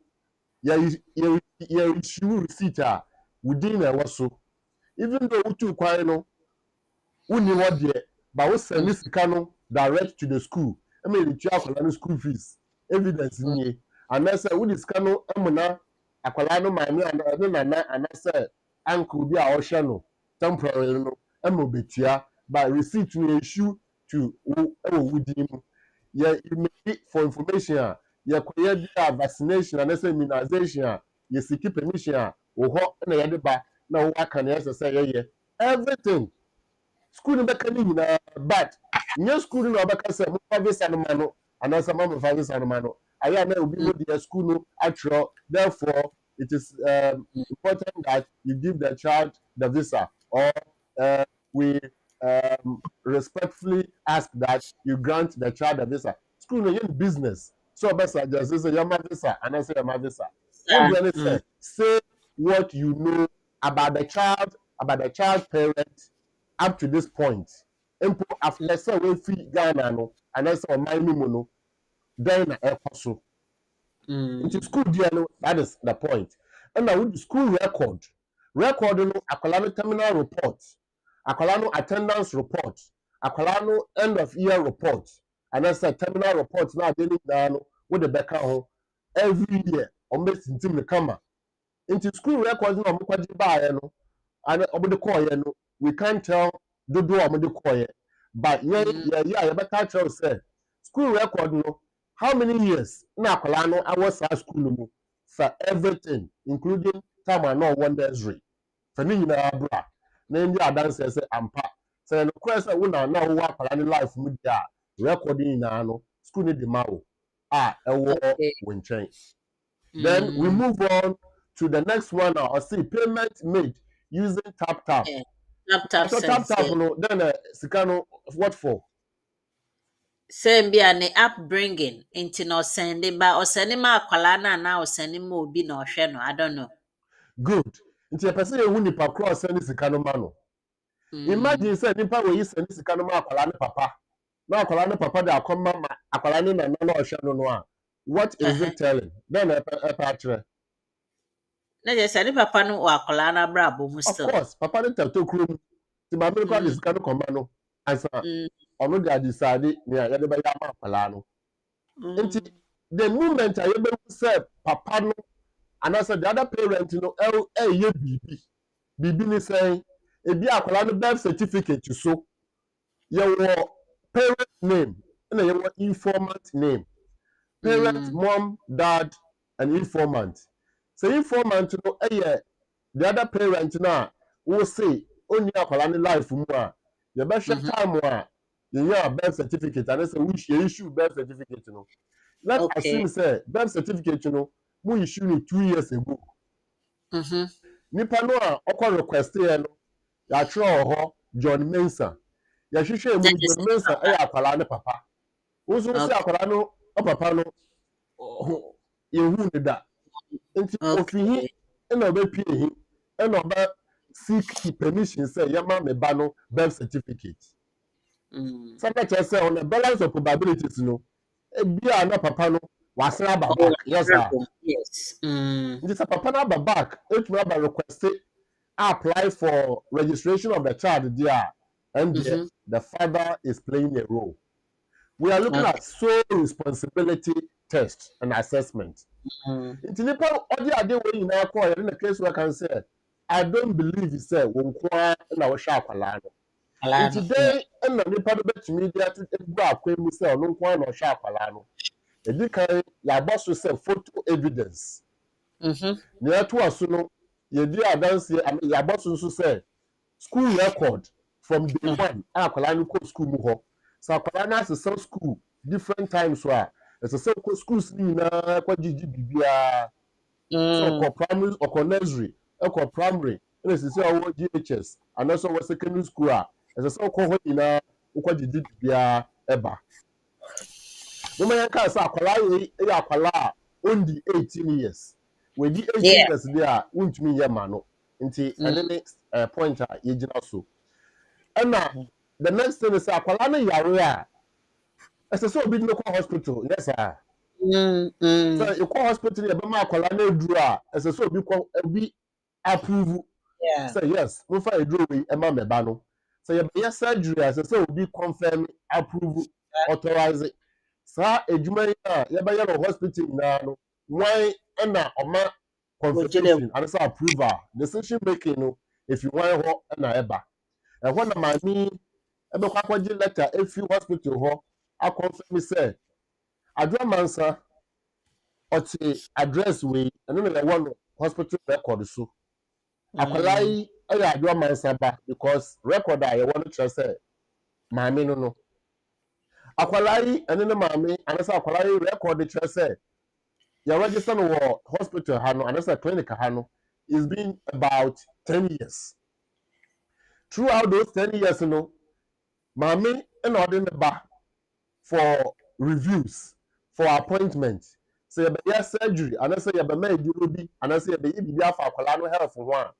you issue receipt within a waso. Even though utu kwan no, uni what there, but we send this no direct to the school. I mean, the school fees evidence ni. And I say we this no emuna akwala no mami and I say uncle bi a ohwe no temporary no emo betua but receipt we issue to within yeah you make for information yeah koye vaccination and say immunization you seek permission wo ho na ye de ba na wo aka na say yeah everything school no beka ni nyina but nye school no beka say mo visa no ma no anasa ma visa no ma no aya na obi no the school no atro. Therefore it is important that you give the child the visa or we respectfully ask that you grant the child the visa. School no business so best just say your visa and I say your visa. What do you say what you know about the child parent up to this point. After say we free Ghana no and I say my no then na ekoso. Into school there no, that is the point. And now with the school record no akwala no terminal report, akwala no attendance report, akwala no end of year report, and I said terminal report now dey no with the back home every year almost intim the camera. Into school record no mo kwaji ba no and obo de call no we can't tell the do obo de call but yeah better tell say school record no how many years na akwala no awas school no for everything including time and no wonders for ni nyina bra na ndi adanse say ampa say no kwese wo na wo akwala ni life mu dia recording na no school ni de ma wo ewo winchen. Then we move on to the next one now. I see payment made using tap. So tap no then sikano what for? Same be an upbringing into no sending by or sending ma akwala na or sending mo obi na ohwe no I don't know. Good. Nti e pese ewu nipa cross send sikano ma no. Imagine say nipa we send sikano ma akwala ne papa. Na akwala ne papa da akoma ma akwala ne na na ohwe no a. What is it telling? Then e pa Na je send papa no akwala na bra bo still. Of course, papa ne tato krum. Ti ba me kwa sikano koma no. Ansa ono de adisade ne ya de ba ya ma akwala no. Nti the moment I able say papa no and I said the other parent no ye bibi ni say ebi akwala no birth certificate so your parent name and your informant name. Parent, mom, dad, and informant. So informant no the other parent na will say only akwala ni life mu a you be share time a you have birth certificate and I say we issue birth certificate no. Let's assume say birth certificate no mu issue 2 years ago. Nipa no a okwa request here no ya tro ho John Mensa. Ya hwehwe mu John Mensa akwala ne papa. Wo so say akwala no papa no yehu ne da. Nti ofihi Okay. na obepie hi na oba seek permission say yama me ba no birth certificate. Such as say on the balance of probabilities no, bia na papa no wasra aba Oh, back. Yes sir. yes. Nti sa papa na aba back, it will aba request apply for registration of the child there, and Mm-hmm. the father is playing a role. We are looking Okay. at sole responsibility test and assessment. Nti nipa odi ade we nyina akọ ya na case work can say I don't believe he said won kwa na wo hwa akwala no. Nti Alano. Yeah. den na nipa do betumi dia to egu akwa mu say ono kwa na wo hwa akwala no. Edi kan ya boss say photo evidence. Mm-hmm. Na eto aso no ye di adanse ya boss nso say school record from day one akwala no ko school mu ho. So akwala na asesa school different times so a esesa ko schools ni na kwa gigi bibia. So Mm. ọkọ primary ọkọ nursery ọkọ primary ẹ sì sẹ ọwọ GHS and also ọwọ secondary school a ẹ sẹ ọkọ hɔ nyinaa ọkọ didi bibia ẹba. Wọ́n yẹn ká sẹ akwara yẹ akwara a ondi 18 years wèdi 18 Yeah. years di a wọ́ntumi yẹ ma no nti ẹni ni point a yẹ gyina so. Ẹna the next thing is akwara no yare a ẹ sẹ sẹ obi ní kọ hospital yẹ sá. So you call hospital you be ma akwala na eduru a ese so obi approve Yeah. say yes we find eduru we e ma meba no so you be surgery as say obi confirm approve authorize it. Sa ejuma yi a you be your hospital na no why na oma confirmation and say approval decision making no if you want ho na eba e ho na mami e be kwa kwaji letter if you hospital ho a confirm say adwamansa ọtí address wei ẹnu na ẹwọ no hospital record so akwalaa yi ẹyẹ adwa mansaba because record a yẹwọ no kyerɛ sɛ maame no no akwalaa yi ɛne ne maame anasa akwalaa yi record kyerɛ sɛ yɛ register no wɔ hospital ha no anasa clinic ha no is been about 10 years throughout those 10 years no maame ɛna ɔde ne ba for reviews for appointment. So you be surgery and I say you be made bi and I say you be bibi afa akwala no health ho a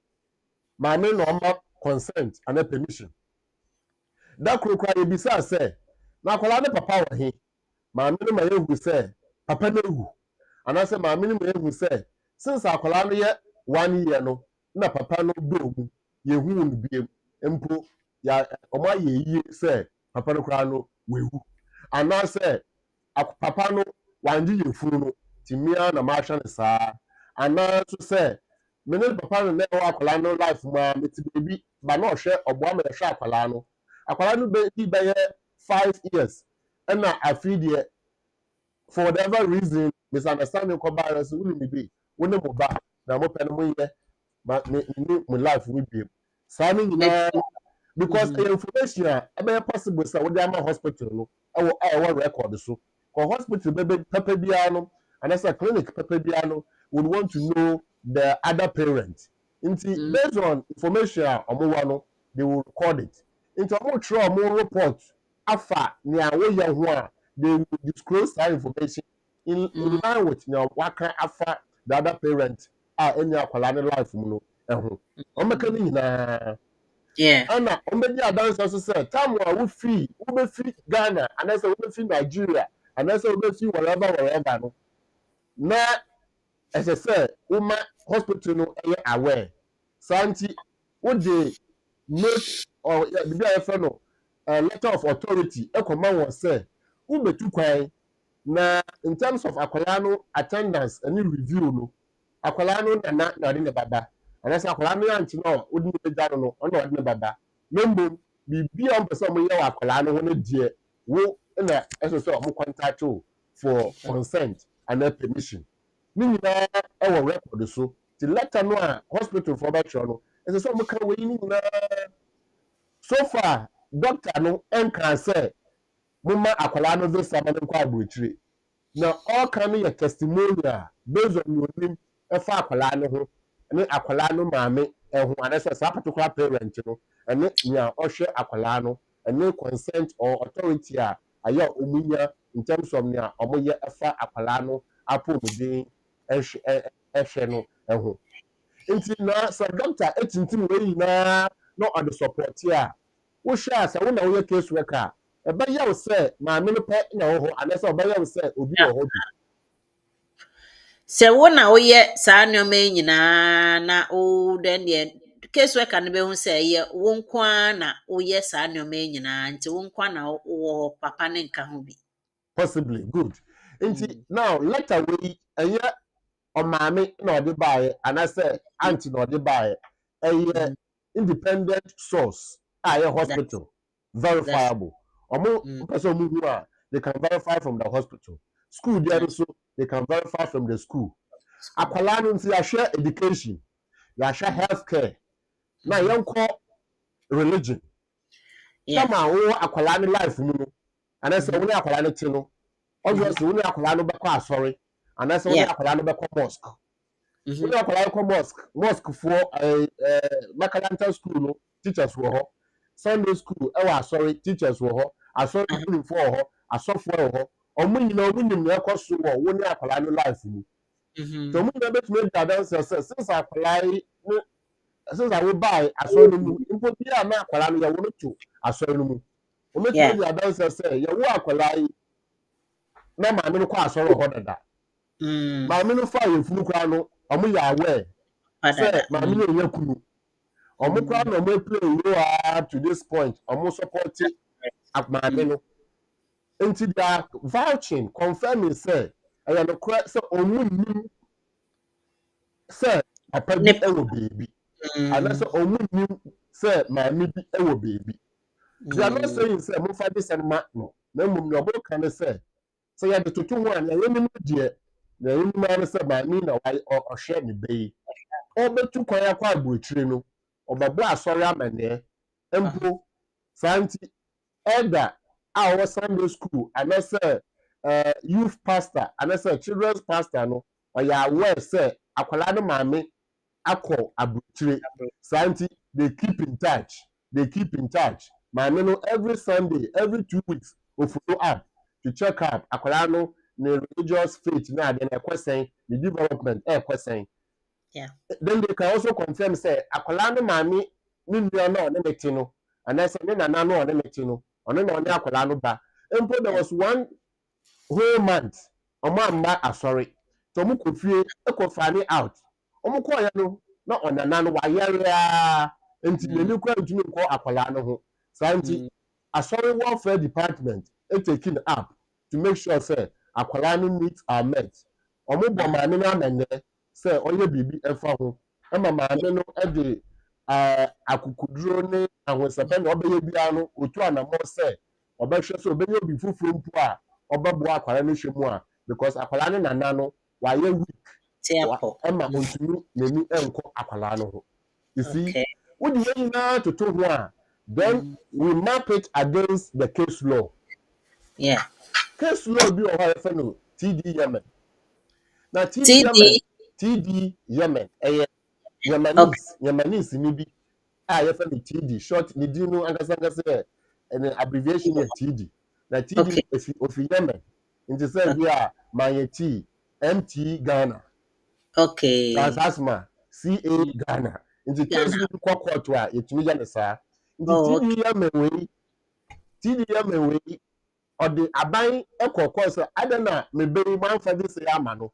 maame no ma consent and a permission that krokra you be say na akwala ne papa wa he maame no ma yehu say papa no hu and I say maame no ma yehu say since akwala no ye 1 year no na papa no do mu yehu no biem empo ya omo ye yi say papa no kra no wehu and I say papa no wanje yefuru no timia na ma hwa ne saa ana so say me ne papa no na wa akwala no life ma meti baby ba na ohwe ogbo ma hwe akwala no be 5 years and I feed ye for whatever reason misunderstanding ko ba ran so wulu mi bi woni mo ba na mo pe no mo ye ma ni mo life we bi saa ni nyina because information e be possible say we dey am hospital no e wo record so ko hospital be papa bia no and as a clinic papa bia no would want to know the other parent nti based on information omo no they will record it nti omo try omo report afa ni awo ye ho a they will disclose that information in line with na waka afa the other parent any akwala ne life mu no eho omo ka ni nyina Yeah. ana ombedi adanse so say time a wo free wo be free Ghana and say wo be free Nigeria and say wo be free wherever no na as I say wo hospital no aware santi wo dey note or bibi a refer no letter of authority e command won say wo betu kwan na in terms of akwala no attendance any review no akwala no na de ne baba and say akwala no yanti no wo di ne gya no ono de ne baba membo bibi a mpese mo ye akwala no ho ne die wo na eso so mo contact for consent and permission ni nyina e wo record so the letter no a hospital for ba no eso so mo ka we ni nyina so far doctor no enka say mo ma akwala no visa ma nkwa abrochire na all kind of testimonial based on your name efa akwala no ho ne akwala no maame eho anese sa particular parent no ene nya ohwe akwala no ene consent or authority aya omunya in terms of nya omoye efa akwala no apomudin ehwe no eho nti na so doctor etintim we nyina no on the support here wo share say wo na wo case worker e ba yaw say ma me no pe na wo ho anese o ba yaw say obi wo ho bi sɛ wo na woyɛ saa nneɛma yi nyinaa na wo dɛn deɛ case worker no bɛhu sɛ ɛyɛ wo nko ara na woyɛ saa nneɛma yi nyinaa nti wo nko ara na wowɔ hɔ papa ne nka ho bi. possibly good nti now letter we eye o maame na ode baaye anase auntie na ode baaye eye independent source aye hospital verifiable omo person mu hu a they can verify from the hospital school there so they can verify from the school akwala no nti ya share education ya share healthcare na yenko religion sama wo akwala ne life mu no anase wo ne akwala ne ti no obviously wo ne akwala no bekọ asori anase wo ne akwala no bekọ mosque wo ne akwala ko mosque for Makalanta school no teachers wo ho Sunday school e wa asori teachers wo ho asori school for ho asofo wo ho omo nyina omo nim na ekoso wo ne akwala no life mu so mo na betumi da dan say since akwala no since I will buy asori no mu impo bia na akwala no ya wo no to asori no mu o metumi da dan say ya wo akwala na maame no kwa asoro ho dada maame no fa yefunu kwa no omo ya aware say maame no yakunu omo kwa no mo play you up to this point omo support maame no enti da vouching confirming say aya no kwa say omo nim say papa bi ewo baby and say omo nim say maame bi ewo baby they are not saying say mo fa this and ma no na mum no obo kan say so ya de tutu ho an ya yemi die na yemi ma se ba mi na wai o hwe ne bei o betu kwa ya kwa abuchire no o babo asori amane empo santi elder our Sunday school and say youth pastor and say children's pastor no o ya aware say akwala no maame akọ abuchire santi they keep in touch maame no every Sunday every 2 weeks o follow up to check up akwala no ne religious faith na de na kwesen the development kwesen then they can also confirm say akwala no maame ni nua na o ne meti no and say ne nana no o ne meti no ono na o ne akwala no ba empo there was one whole month omo amba asori so mu kofie ekofani out omo ko ya no na onana no wa yarea enti ne kwa ntumi ko akwala no ho santi asori welfare department taking up to make sure say akwala no needs are met omo bo maame na amene say oye bibi efa ho ama maame no e de akukuduro ne ahosebe na obeye bia no otu anamo say obehwe so obeye obi fufuru mpu a obebo akwala no hwemu a because akwala no nana no wa ye weak ama ontumi neni enko akwala no ho you see what do you know to ho a then we map it against the case law case law bi o ha fa no TD Yemen na TD Yemen Yemenis ni bi a ya fa no TD short ni di no ankasa an abbreviation of TD na TD ofi Yemen nti say bi a mayeti MT Ghana that's asthma CA Ghana nti case bi kwa court a yetumi ya ne saa nti TD Yemen we or the aban ekoko so adana meberi manfa this yama no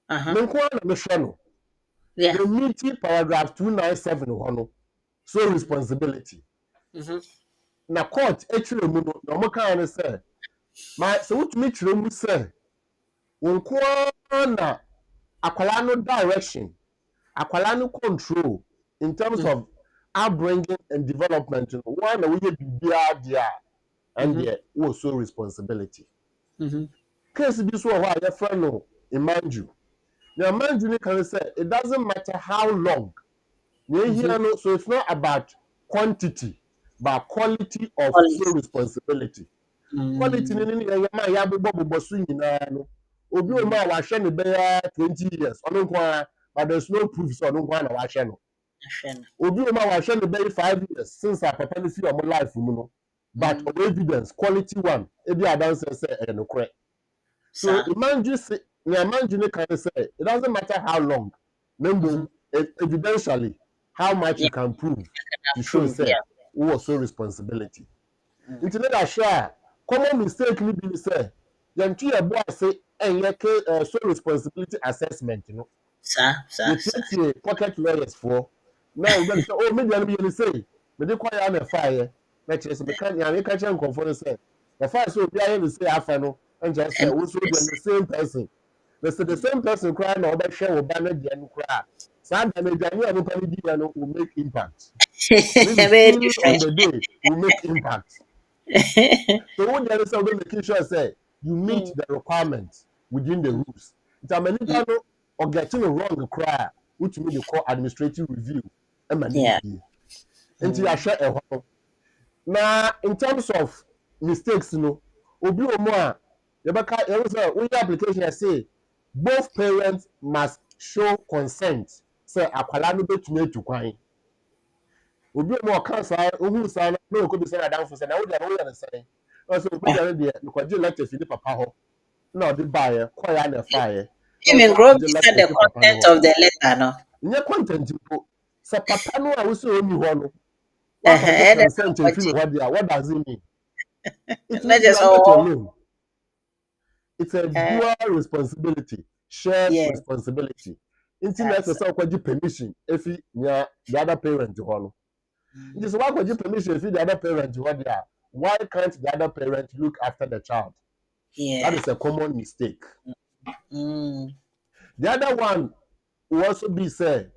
me nko na me hwe no the meeting paragraph 297 ho no so responsibility na court ekire mu no na mo kan ne say ma se wutumi kire mu say nko na akwala no direction akwala no control in terms of upbringing and development no one na we bibia dia and there was so responsibility case bi so ho a your friend no Imanju now Imanju can say it doesn't matter how long so it's not about quantity but quality of so responsibility quality ni ma ya bobo so nyina no obi o ma wa hwe ne be 20 years ono nko but there's no proof so ono nko na wa hwe no obi o ma wa hwe ne be 5 years since our papa no fi o life mu no but of evidence quality one ebi adanse say no correct so Imanju say Imagine can say it doesn't matter how long, evidentially, how much Yeah, you can prove to show approve. say who also responsibility. Into that share common mistake ni be say yantu ye bo ase enye so responsibility assessment you take pocket lawyers for now we say oh me dey be say me dey kwaya na fire na chere say me kan ya me ka chere nkonfo say the fire so obi aye say afa no and just say we so the same person the same person cry na oba share wo ba na dia no cry so that the dia no pa ni dia no will make impact maybe Very still on different. the day will make impact. So when there is something making sure say you meet the requirements within the rules. It's a many Mm, time or getting it wrong cry, which means they call administrative review. And yeah. until you share a whole. Now, in terms of mistakes, obi omo you say when your application I say both parents must show consent. Say akwala no betumi to kwan. Obi omo kan sa ohun sa na ko bi say adamfo say na wo dey no ya na say. Also, obi dey dey because you let the papa ho. Na odi buy call ya na fire. Even Also, grow akwaje beside letter the fi papa no content ho. of the letter, no. Nye content mpo. Say papa no a wo say oni ho no. Wa kwaje And then consent e fi no ho dia. What does it mean? It not means you just are not all. alone. It's a Uh, dual responsibility, shared yeah. responsibility. Internet That's say kwaje permission efi nya the other parent ho no. It is why kwaje permission efi the other parent ho dia. Why can't the other parent look after the child? That Yeah. is a common mistake. Mm. The other one will also be say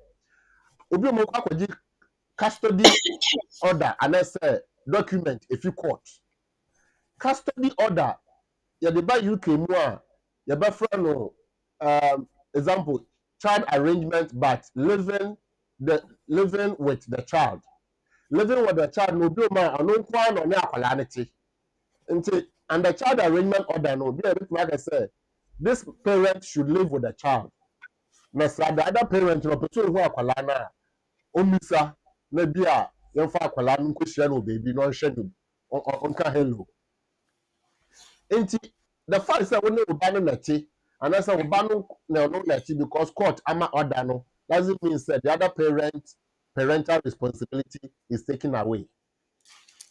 obi mo kwaje custody order and I say document if you court. Custody order ya the ba UK mu a ya ba fra no example child arrangement but living with the child. Living with the child no bi ma anu kwa no ne akwala ne ti. Nti and the child arrangement order no bi e bit like I say this parent should live with the child. Na sa the other parent no person who akwala na omisa na bi a yɛmfa akwala no nkɔhyia no baabi na ɔnhwɛ no ɔnka hello nti the fact sɛ wo ne wo ba no nɛte anaasɛ wo ba no na ɔno nɛte because court ama order no doesn't mean sɛ the other parental responsibility is taken away.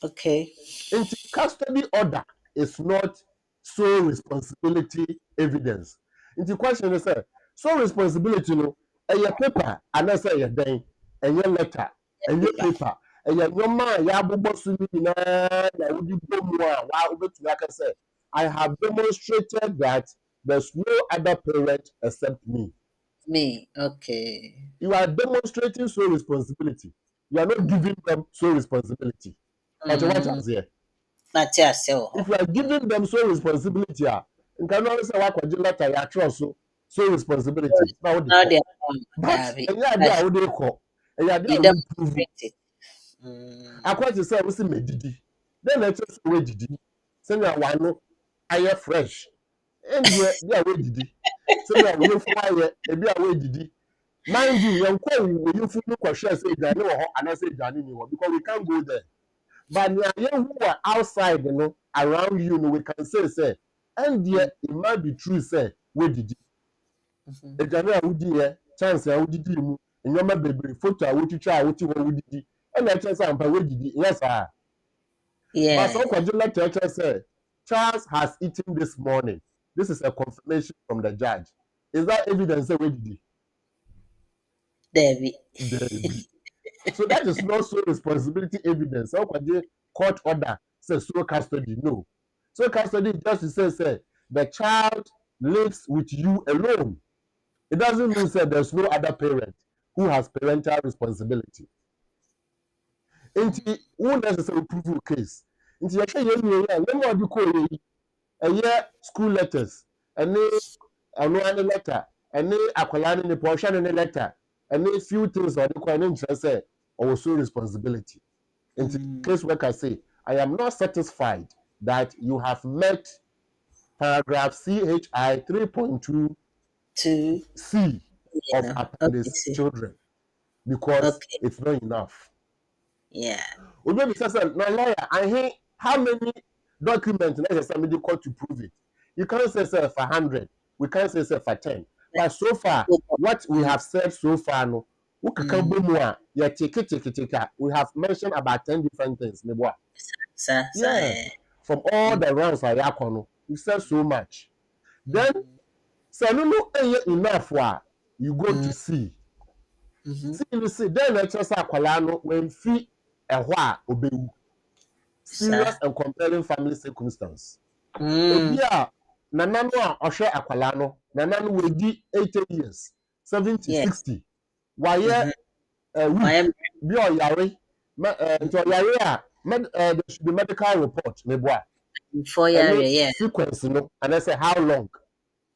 Okay. Nti custody order is not sole responsibility evidence. Nti question is say sole responsibility no ɛyɛ paper anaasɛ ɛyɛ dɛn ɛyɛ letter ɛyɛ Paper. paper ɛyɛ nneɛma a yɛabobɔ so no nyinaa na wode bɔ mu a wobɛtumi aka sɛ I have demonstrated that there's no other parent except me. Me. Okay. You are demonstrating sole responsibility. You are not giving them sole responsibility. But what Mm. has here? Not just If so. you are giving them sole responsibility, nka no say wakwaje letter ya trust so sole responsibility. Now what they Now they call. are But David. ɛnyɛ ade a That's wode kɔ. Ɛyɛ ade you a wo prove. demonstrate it. Mm. Akwa te sɛ wo se medidi. Then na ɛkyɛ sɛ wedidi. Sɛnea wano ayɛ fresh. Ɛndeɛ bi a wedidi. Sɛnea wo yɛfu ayɛ ebi a wedidi. Mind you, yɛnkɔ wo yɛfu no kɔhwɛ sɛ aduane wɔ hɔ anaasɛ aduane ni hɔ because we can't go there. But who are outside, around you, we can say, and yet it might be true, say, where did you? Mhm. A general would dear, chance I would do, and your baby, photo, I would try, what you would do, and I just am where did you? Yes, sir. But Yeah. some consular church say, Charles has eaten this morning. This is a confirmation from the judge. Is that evidence? Where did you? David. There be. So that is not so responsibility evidence. How could they court order says so custody? No. So custody just says say the child lives with you alone. It doesn't mean that there's no other parent who has parental responsibility. Inti who necessarily prove your case. Inti yɛhwɛ yɛn nua yi a yɛn mu a ɔde kɔɔ yɛ yi ɛyɛ school letters ɛne ɛno ane letter ɛne akwadaa ne nipa ɔhwɛ ne letter ɛne few things a ɔde kɔɔ ɛne nkyerɛ sɛ ɔwɔ so responsibility. And the Mm. case worker say, I am not satisfied that you have met paragraph CHI 3.2 Two. C You of know. Okay. appendix See. children because Okay. it's not enough. Yeah. Obi says, no lawyer, I hear how many documents necessary to prove it. You can't say for 100. we can't say for 10. But so far, what we have said so far, no, we have mentioned about 10 different things. Yeah, from all the rounds I have, we said so much. Then, so no enough. You go to see. See, then let's just when fee a obey. Serious and compelling family circumstance. Ebi a nana no a ɔhwɛ akwala no, nana no wedi 80 years, 70, 60. Wayɛ weak, bi ɔyare, nti ɔyare a there should be medical report meboa. Sequence no, and I say how long.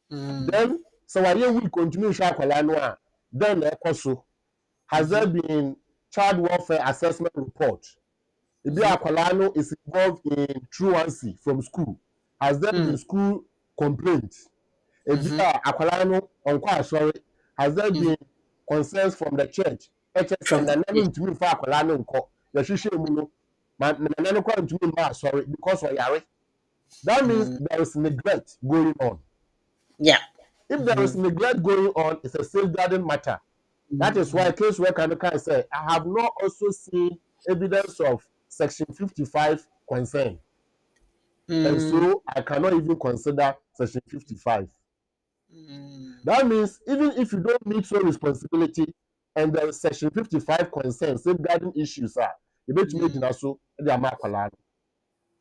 Then so wayɛ weak continue hwɛ akwala no a, then ɛkɔ so. Has there been child welfare assessment report? Ebi akwala no is involved in truancy from school. Has there been school complaints? Ebi akwala no onko asori. Has there been concerns from the church? HSM na nanu ntumi fa akwala no nko. Yahwehwe mu no. Na nanu kwa ntumi ma asori because of yare. That means there is neglect going on. Yeah. If there is neglect going on, it's a safeguarding matter. That is why case worker can say, I have not also seen evidence of Section 55 concern. And so I cannot even consider Section 55. That means even if you don't meet your responsibility and there is Section 55 concern, safeguarding issues are, you bet you made also the Amakwala.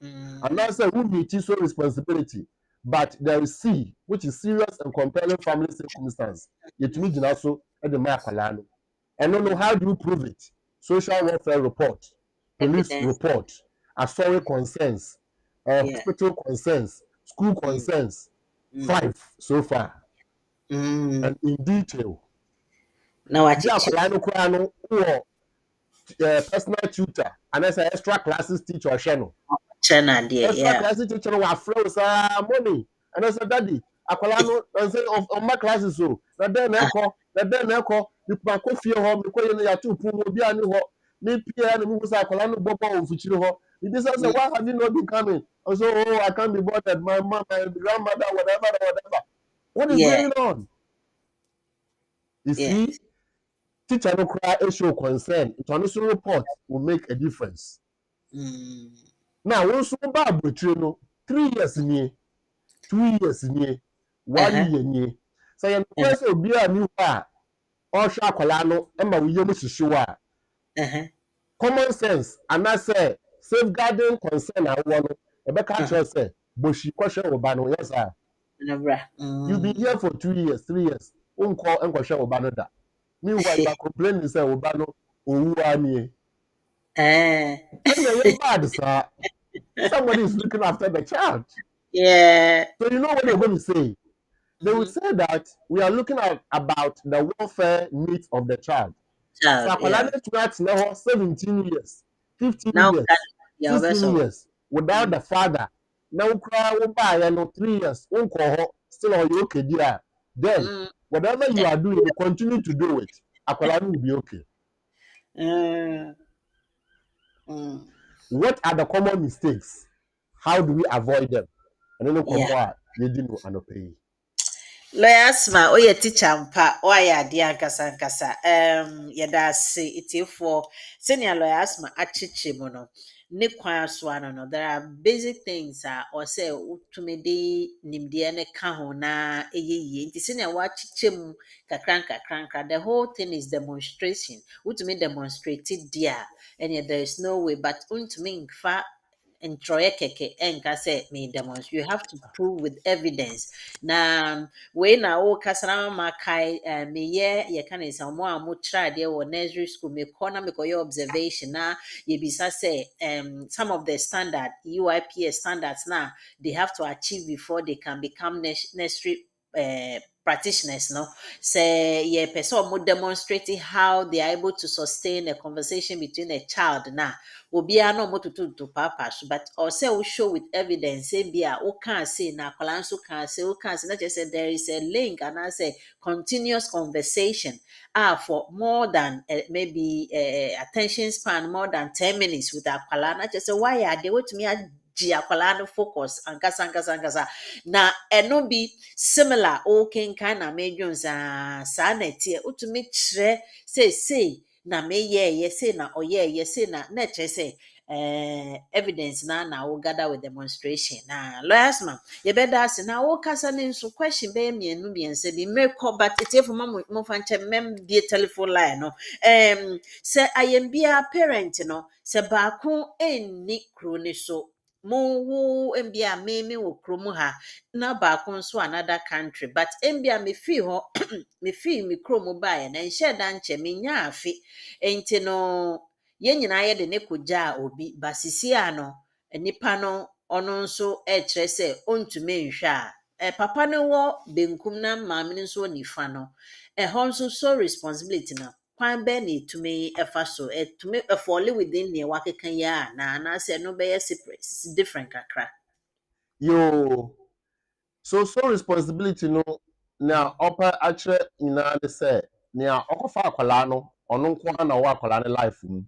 And now say who meet your responsibility, but there is C, which is serious and compelling family circumstance. It means also the Amakwala. And don't know how do you prove it? Social welfare report, police report, assorted concerns, hospital concerns, school concerns. 5 so far. And in detail. Now I personal tutor and as an extra classes teacher or channel. Extra classes teacher who froze money. And I said, Daddy, Akolano and say of my classes so that then echo you can go fear home because you are too poor be any ho me Pierre and who was Akolano Bobo of Fuchiro. This is why have you not been coming? Also, oh, I can't be bothered. My mom, my grandmother, whatever. What is going on? You see, teacher no cry a show concern. International report will make a difference. Now, once you buy a 3 years in here, 2 years in here, 1 year in here. So you first will be a new bar or shakolano, Emma William Shishua. Common sense, and I say safeguarding concern. I want to Rebecca Church say, but she question Obano, yes, sir. You've been here for 2 years, 3 years. Call and question Obano that. Meanwhile, you are complaining, say Obano, Uwani. And you're bad, sir. Somebody is looking after the child. Yeah. So you know what they're going to say? They will say that we are looking at about the welfare needs of the child. So Akwalane now 17 years, 15 years, 16 years without the father. Now cry 3 years, still okay there. Then whatever you are doing, you continue to do it. Akwalane will be okay. What are the common mistakes? How do we avoid them? And then you didn't know pay. Loyasma, oye teacher mpa, oya adia nkasa. Yada se itifo, senior loyasma achiche mono. Ne kwan so ano no. There are basic things or say utumedi nimdia ne kaho na eyeye. Nti senior wa achiche mu kakranka. The whole thing is demonstration. Utumi demonstrated dia, and yet there is no way. But utumi nfa and keke enka say me demonstrate. You have to prove with evidence. Na we na o kasana makai me ye can is mo a mo try there or nursery school me corner me your observation na ye bisa say some of the standard UIPS standards now they have to achieve before they can become nursery practitioners, no? Say yeah, person more demonstrating how they are able to sustain a conversation between a child now. Obi no mo to papa, but also we show with evidence. Say be o can say na kwalanso can say o can say not just say there is a link and I say continuous conversation for more than maybe attention span more than 10 minutes with that kwala. Not just say why are they with me gye akwalaa no focus ankasa na ɛno bi similar o kenkan na medwon saa na ɛteɛ wotumi kyerɛ sei na meyɛɛyɛ sei na ɔyɛɛyɛ sei na ɛkyerɛ sɛ evidence na wo gather with demonstration na lawyers ma yɛbɛda ase na wo kasa ne nso question bɛyɛ mmienu mmiɛnsa bi mrekɔ but etiefo ma mo fa nkyɛn mem die telephone line no sɛ ayɛmbia parent no sɛ baako enni kuro ne so mo wo mbia me wo kuro mu ha na baako nso another country but mbia me free hɔ me free me kuro mu bae na nhyɛ da nkyɛ me nya afi enti no yɛn nyinaa yɛ de ne kɔgya obi basisi ano nipa no ɔno nso kyerɛ sɛ ɔntumi nhwɛ a papa no wɔ benkum na maame no nso wɔ nifa no ɛhɔ nso so responsibility no kwan bɛɛ na etumi ɛfa so etumi ɛfɔle within nea wakeka yi a na anaasɛ no bɛyɛ separate different kakra. Yo, so responsibility no na ɔpɛ akyerɛ nyinaa ne sɛ nea ɔkɔfa akwalaa no ɔno nko ara na ɔwɔ akwalaa ne life mu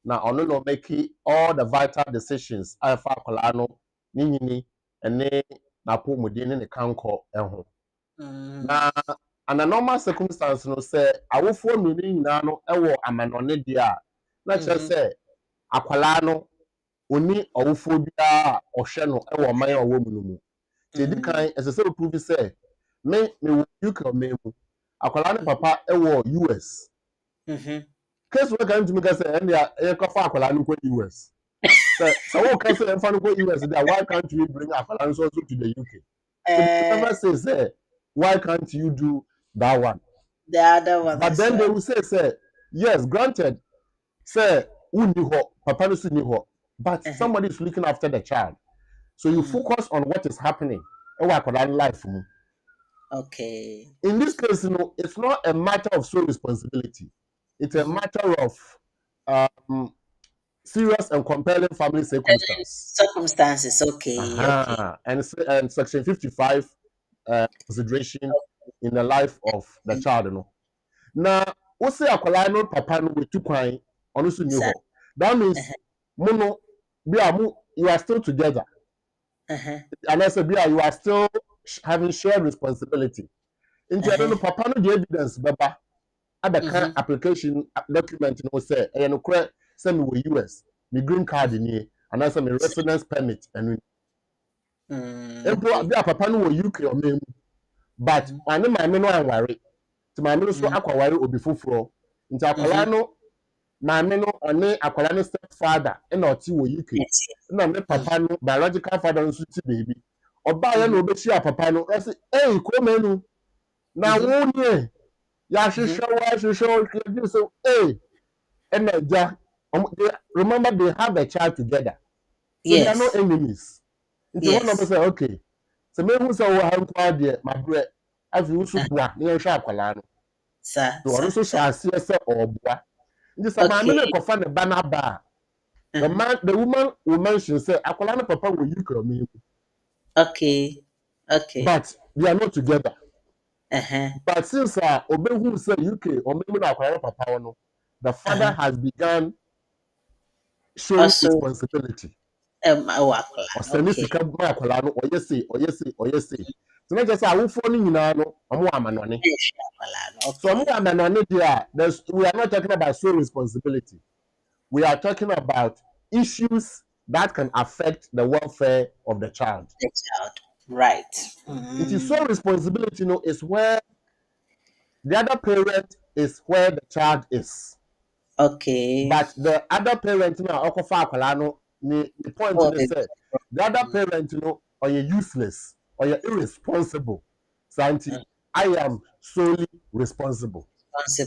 na ɔno na ɔmaki all the vital decisions a ɛfa akwalaa no ne nyini ɛne n'apɔmuden ne ne kankɔ ɛho na ana normal circumstance no sɛ awofoɔ mmienu nyinaa no ɛwɔ amanɔne deɛ a na kyerɛ sɛ akwalaa no oni ɔwofoɔ biara a ɔhwɛ no ɛwɔ ɔman a ɔwɔ mu no mu tedi kan ɛsɛ sɛ oprove sɛ me wɔ UK ɔman mu akwalaa ne papa ɛwɔ US case wey kan ntumi ka sɛ ɛnea ɛyɛkɔfa akwalaa no nkɔ US sɛ wo ka sɛ ɛmfa no kɔ US there why can't we bring akwalaa no also to the UK so never say sɛ why can't you do that one the other one but then they will say yes granted say wunni hɔ papa no so ni hɔ but somebody is looking after the child so you focus on what is happening ɛwɔ akwalaa no life mu. Okay. In this case, it's not a matter of sole responsibility. It's a matter of serious and compelling family circumstances. Okay. Okay. And Section 55 consideration in the life of the child. Now, we say akwalaa no papa no with two kwan ono so ni ho. That means mono you are still together. And I said you are still having shared responsibility. Into no papa no the evidence baba abeka application document no say no kra say me we US me green card ni and I say me residence permit and empo bia papa no wo UK o mem but ane maame no anware ti maame no so akwaware obi foforo nti akwala no maame no ane akwala no step father na oti wo UK na me papa no biological father no so ti baby oba ya na obehia papa no say ko menu na wonye ya shisho so remember they have a child together so they are not enemies into one of them say okay so me who say we have kwade my bre afi wo so bua na hwe akwala no sir so ono so shase say obua into say ma me na kofa ne ba na ba the woman will mention say akwala no papa wo yikro me okay but they are not together. But since Obehu said UK or maybe not papa no, the father has begun showing responsibility. Okay. So not just our phone in no, so we are not talking about sole responsibility. We are talking about issues that can affect the welfare of the child. Right. It is sole responsibility, is where the other parent is where the child is. Okay. But the other parent now, the point is that the other parent, are useless or you're irresponsible. Santi, I am solely responsible. Okay.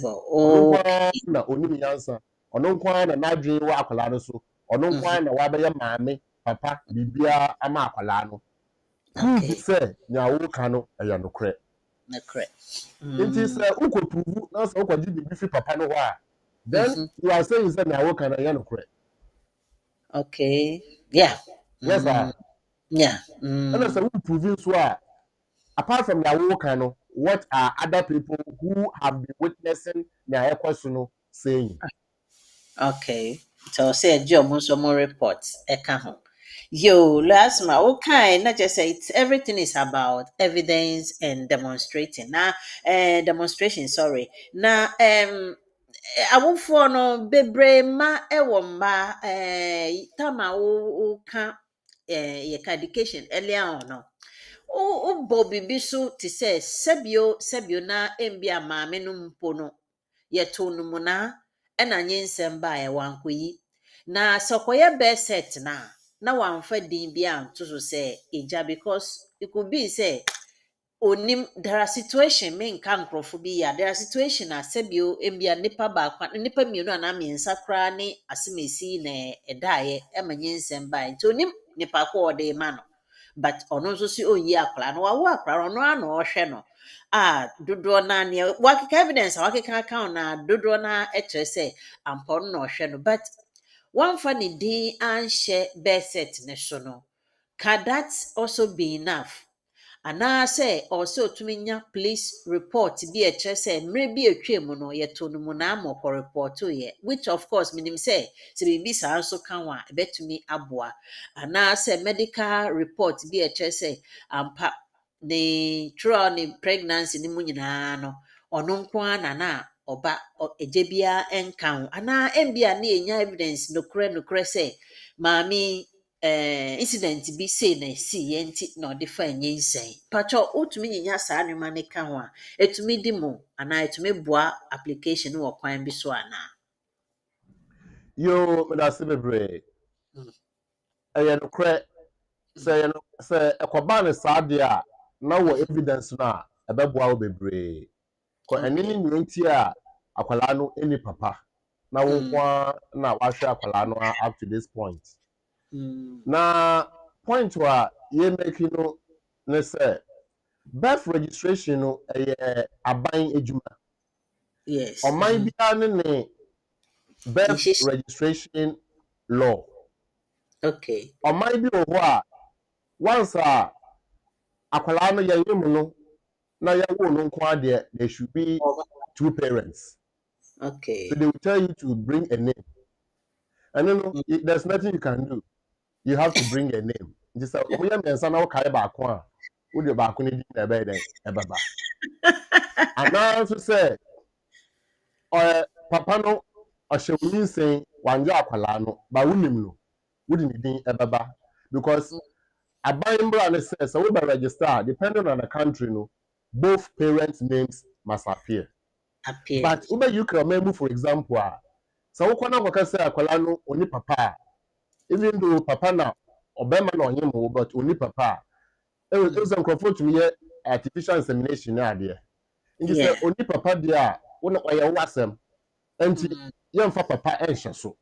Papa, bibia ama akwala no. Prove say nyawo ka no eya nokre. It is uko prove na so uko bibi fi papa no ho a. Then you are saying say nyawo ka no eya nokre. Okay. Yeah. Yes sir. Yeah. And so we prove so a apart from nyawo ka no, what are other people who have been witnessing na ekwaso no saying? Okay. So say job so more reports eka ho. Yo, Lasma, okay, not just say it's everything is about evidence and demonstrating. Now, demonstration, sorry. Now, awofo no bebre ma ewo mma tama wo ka yeka education earlier on no. O bo bibi so te say sebio na embia maame no mpo no yeto no mu na na nyensem ba e wankoyi. Na sokoye be set na wamfa din bi anto so say eja because it could be say onim there are situation me nka nkrofo bi ya there are situation asebio embia nipa ba kwa nipa mienu ana miensa kra ne asemesi na edaye emanye nsem ba nti onim nipa ko ode ma no but ono nso si oyi akra no wawo akra no ano ohwe no dodo na ne wakeka evidence wakeka account na dodo na etre say ampon no ohwe no but one funny din anhye beset ne so no can that also be enough anaasɛ ɔsɛ otumi nya police report bi ɛkyerɛ sɛ mmerɛ bi atwa mu no yɛto no mu na ama ɔkɔ report yɛ which of course menim sɛ sɛ biribi saa nso ka ho a ɛbɛtumi aboa anaasɛ medical report bi ɛkyerɛ sɛ ampa ne throughout ne pregnancy no mu nyinaa no ɔno nko ara na ɔba ɛgya biara ɛnka ho anaa ɛmbia ne yɛnya evidence nokorɛ sɛ maame incident bi say na si yenti na ɔde fa nye nsɛn pacho otumi nyinya saa nneɛma ne ka ho a etumi di mo ana etumi boa application wɔ kwan bi so ana Yo, me da se bebre. Eye no kre se ekoba ne saa de a na wo evidence na ebeboa wo bebre. Ko ene okay ni nti a akwala no eni papa. Na wo kwa na wahwe akwala no up to this point. Na point wa ye make no ne say birth registration no aban ejuma. yes Oman bia ne birth yes registration law. okay Oman bi wo ho a once akwala no ye yim no na ye wo no nko ade there should be two parents. So okay they will tell you to bring a name. And there's nothing you can do. You have to bring a name. Just omo ye mensa na wo kai ba ko a wo de ba ko ne di na be den e baba. And now to say papa no ohye winsen wanje akwala no ba wunim no wudi ni din e baba because aban bra ne says so we be register depending on the country no both parents names must appear. appear But ube you can remember for example so we kwana kwaka say akwala no oni papa even though papa na obema na onyem wo but oni papa e was nkrofo to me artificial insemination na ade nti say yeah oni papa dia wona oye wasem enti yemfa papa ehye so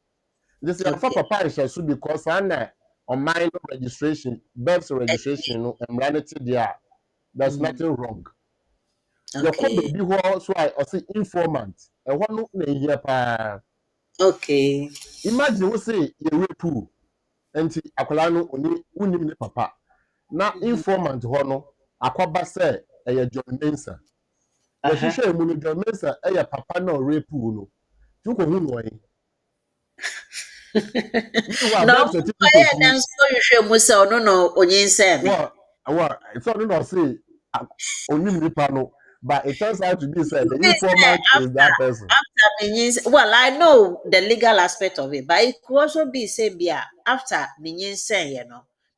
nti say yemfa okay papa ehye so because ana on minor registration birth registration no emranity dia there's nothing wrong. Your okay baby ho so I say informant e ho no na ehia pa. okay Imagine we say you rape enti akwala no oni unim ne papa na informant ho no akwaba say e John Mensa ya aha hwehwe mu no John Mensa e papa na rape no tu ko hu no yi meanwhile no birth aye certificate dan ni so hwehwɛ mu sɛ ɔno no onyinsɛn wa it's not no say onim nipa no but it turns out to be said the This, informant is after that person. means well, I know the legal aspect of it, but it could also be say bia after means say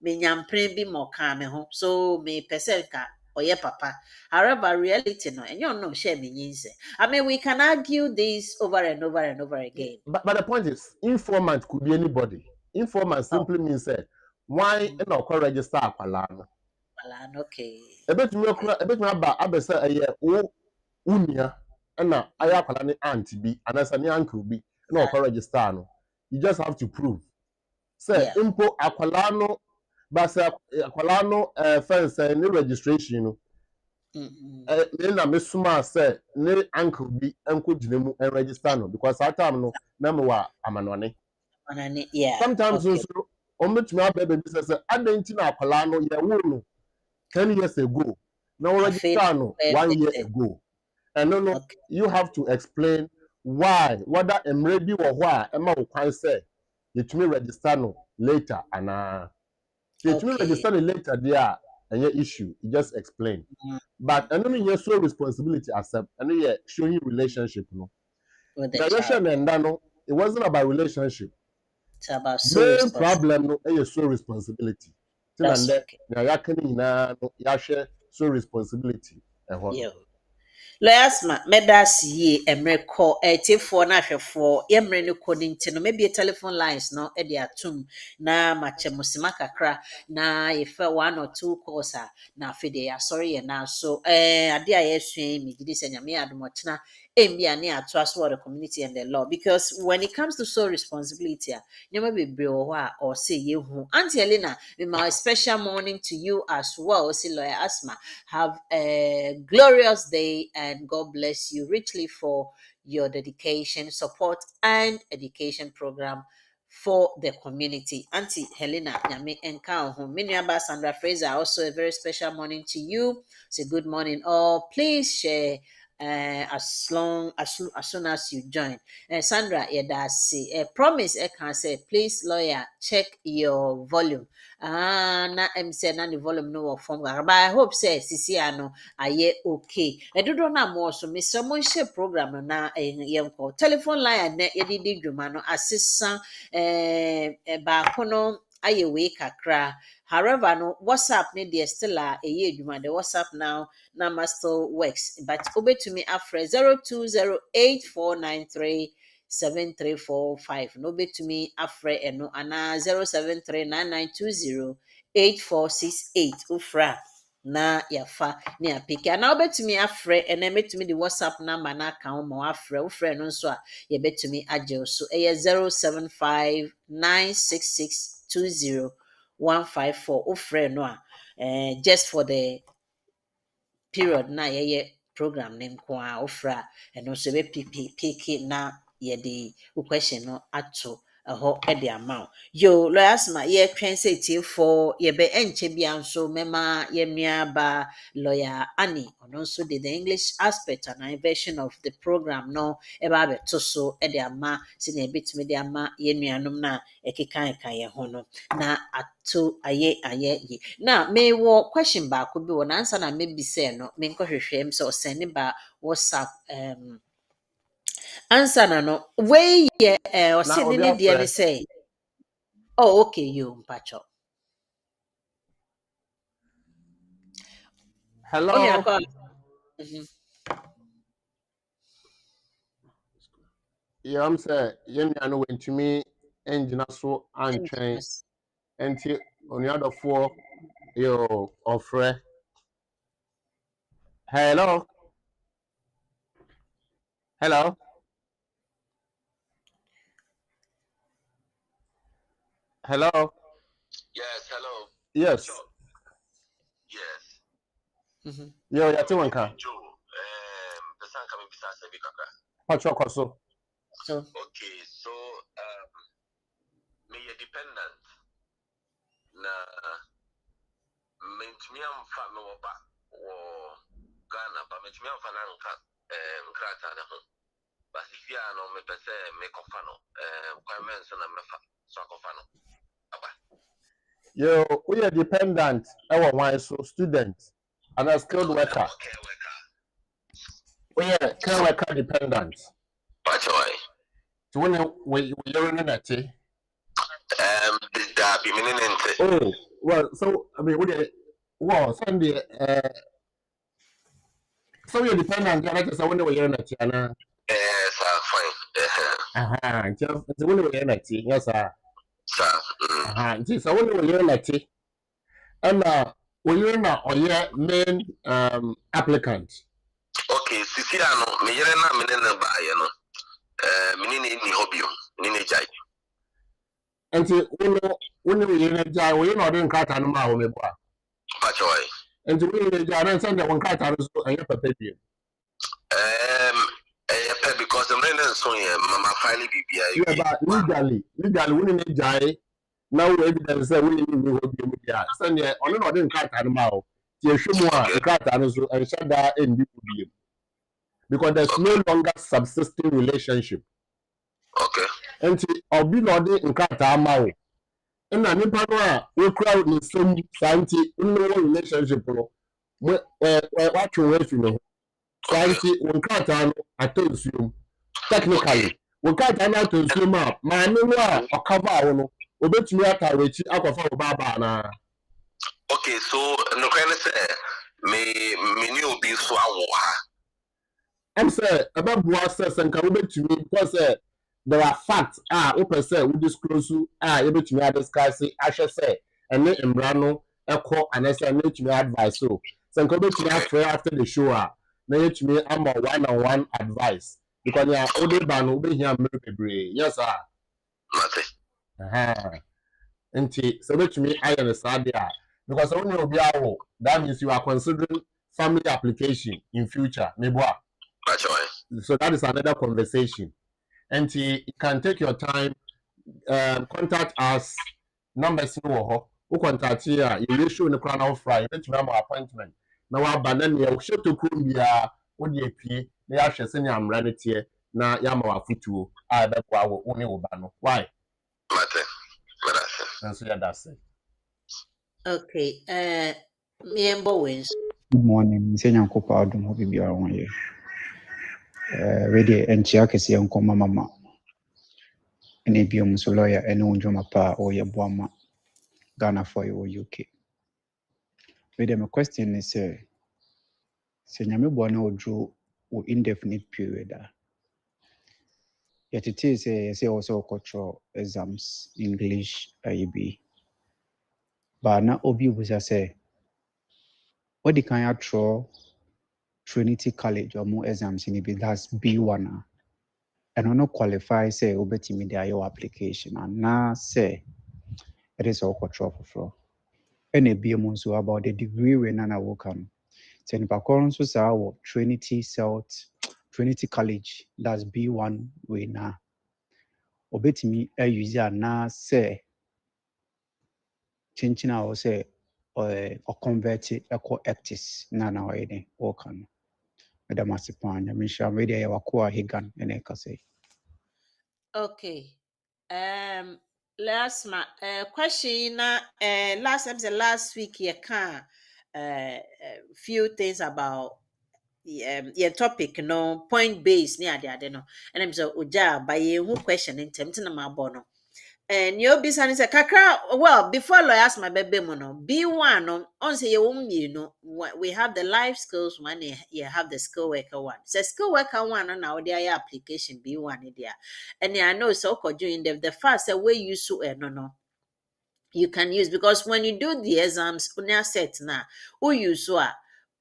me nyampre bi mo ka me ho so me person ka oye papa. However, reality no, and you know share means. I mean, we can argue this over and over and over again. But the point is, informant could be anybody. Informant Oh, simply means that why mm, not register akwala no. well, okay, Ebetumi okay, okura ebetumi aba abese eye wo unia na aya akwala ne aunt bi anasa ne uncle bi na okwa register no. You just have to prove. Say yeah, impo akwala no basa akwala no fence ne registration no. Me na mesuma say ne uncle bi enko ginemu en register no because that time no na me wa amanone. yeah, Sometimes okay, also ometumi abebe bi say adanti na akwala no ye wo no 10 years ago now I feel register no 1 year ago and no okay, you have to explain why whether emre bi wo ho a ema wo kwan say yetumi register no later ana The to register later there and issue, you just explain. But I mean your sole responsibility accept and you showing relationship no. With the child. And no, it wasn't about relationship. It's about so Main responsible. problem no your sole responsibility. That's okay. Now ya can na no ya share sole responsibility. Yeah. Loyasma, medas ye emreko for na hwefo yemre ne kodi nti no maybe telephone lines no e de atum na mache musima kakra na if 1 or 2 calls na afede ya sorry na so ade a yesua mi gidi se nyame adomotena embia ne ato aso the community and the law, because when it comes to sole responsibility nyama bebre wo ho or say yehu Auntie Elena, my special morning to you as well. See Lawyer Asma, have a glorious day and God bless you richly for your dedication, support, and education program for the community. Auntie Helena Nyame Enka home. Minyaba Sandra Fraser, also a very special morning to you. Say good morning all. Please share as soon as you join. Sandra, yeah, that's promise. I can say, please, lawyer, check your volume. Na say na the volume no form, but I hope say sisi ano aye okay. I don't know more so Mr. Monshe program na yem telephone line na yedi dwuma no asesa ba kono aye we kakra. However, no WhatsApp ne there still dwuma. The WhatsApp now number still works, but over to me after 0208493745. No be to me after eno ana 0739920848 ufra na yafa ne apiki ana obetumi afre ena betumi the WhatsApp number na account mo afre ufre no nso a ye betumi agye so 07596620 ufre no a just for the period na yɛyɛ program ne nko a ofra ɛno nso piki na yɛde wo question no ato ɛhɔ de ama wo yo lɔyasma yɛtwɛn sɛ tiefo yɛbɛ ɛnkyɛ bia nso mɛma yɛnnua ba lawyer Annie ɔno nso de the English aspect and version of the program no ɛba abɛto so de ama sɛnea ɛbɛtumi de ama yɛnnuanom no a ɛkeka yɛn ho no na ato ayɛ ye na mewɔ question baako bi wɔ nansa na mebisɛ no menkɔhwehwɛ m sɛ ɔsɛne ba WhatsApp ansa na no wei yɛ ɔse ne deɛ ne sɛ oh okay yo mpacho Hello. Yeah, I'm saying you know when to me engine so and train until on the other 4 you offer. Hello. Hello. Hello. Yes, hello. Yes. Sure. Yes. Yo, ya ti wanka. Joe, the son coming beside the Bikaka. Pacho koso. Okay, so me a dependent. Na mentumi amfa me wo ba wo Ghana ba mentumi amfa na nka nkrata na ho. But if you are no me pese me kofa no requirements na mefa so kofa no. Aba. Yo, we are dependent. Our one so student and a skilled worker. Okay, worker. We are care worker dependent. Pacho why? So when we learn that. That be meaning. Oh, well, so I mean, well, Sunday, so you're dependent. I just wonder where you're not, Tiana. Yes, fine. Just when you're not, yes, sir. Just I wonder where you're not, and when you're not, or your main applicant. Okay, Siciano, me yere na me na ba ye no. Me ni hobby, ni jai. Enti when we in a jar, we not in Kata no ma me boa. Pachoy. Enti we in a jar and send one Kata so and you pay. Because the men so mama finally be yeah, but legally we in a jar. Now evidence say we need to be with ya. Send ya on no den Kata no ma o. Ti ehwe mu a Kata no so and share that in the because there's no longer subsisting relationship. Okay. Enti obi no de Kata ma o. na nipa no a we kura ne som santi no relationship no we watch we fi no santi won krata no atonsuom technically won krata no atonsuom a maame no a okava wo no obetumi ata wechi akwafa wo baba na okay, so no kind of say me ni obi so awo ha. I'm say about boas and can obetumi because there are facts open say we disclose ebetumi discuss ahwe say ene mmra no ekọ anese na etumi advice so nka obetumi afre after the show na etumi am one-on-one advice because ya ode ba no obehia mmere bebre yes sir Mate. nti so obetumi aye ne saa dia because when you be awo that means you are considering family application in future meboa so that is another conversation and you can take your time contact us numbers no ho who contact here you will show the crown of Friday let me have an appointment na wa banana ya show to kumbia wo de pie na ya hwese ne amra ne tie na ya ma wa futuo a be kwa wo ne wo ba no why Mate. and so yeah that's it Okay. Miembo wins. Good morning. Sɛ Nyankopɔn adom hɔ biribiara ho yɛ. Wede nkyia kɛseɛ nkɔma mama. Ɛna bio mu so lawyer ɛne wo dwuma pa a ɔyɛ boama Ghana for yɛwɔ UK. Wede my question is sɛ Nyame bɔ na ɔduru wo indefinite period a yɛtetee sɛ yɛsɛ ɛwɔ sɛ ɔkɔtwerɛ exams English ayi bi. Baa na obi busa sɛ wɔde kan atwerɛ Trinity College ɔmo exams ni bi that's B1 a ɛno no qualify sɛ wobɛtumi de ayɛ wɔ application anaasɛ ɛde sɛ wokɔtwerɛ foforɔ ɛna ebie mu nso about the degree wei na woka no sɛ nipa koro nso saa wɔ Trinity College that's B1 wei na obɛtumi ayusi anaasɛ kyenkyen a wɔ sɛ ɔconvert ɛkɔ actis na ɔyɛ den wɔka no ɛda mo ase paa nyame nhyira mo ɛde ɛyɛ wako a hegan ɛna ɛkasa yi. Okay. Last question last week you can few things about your topic no point based near the other no and I'm so uja by who question in tempting my bono and you'll be saying kakra well before I ask my baby mono B1 on say you know we have the life skills one you have the skill worker one so skill worker one and now their application B1 there and I know so called doing the first way you so no you can use because when you do the exams on your set now who you so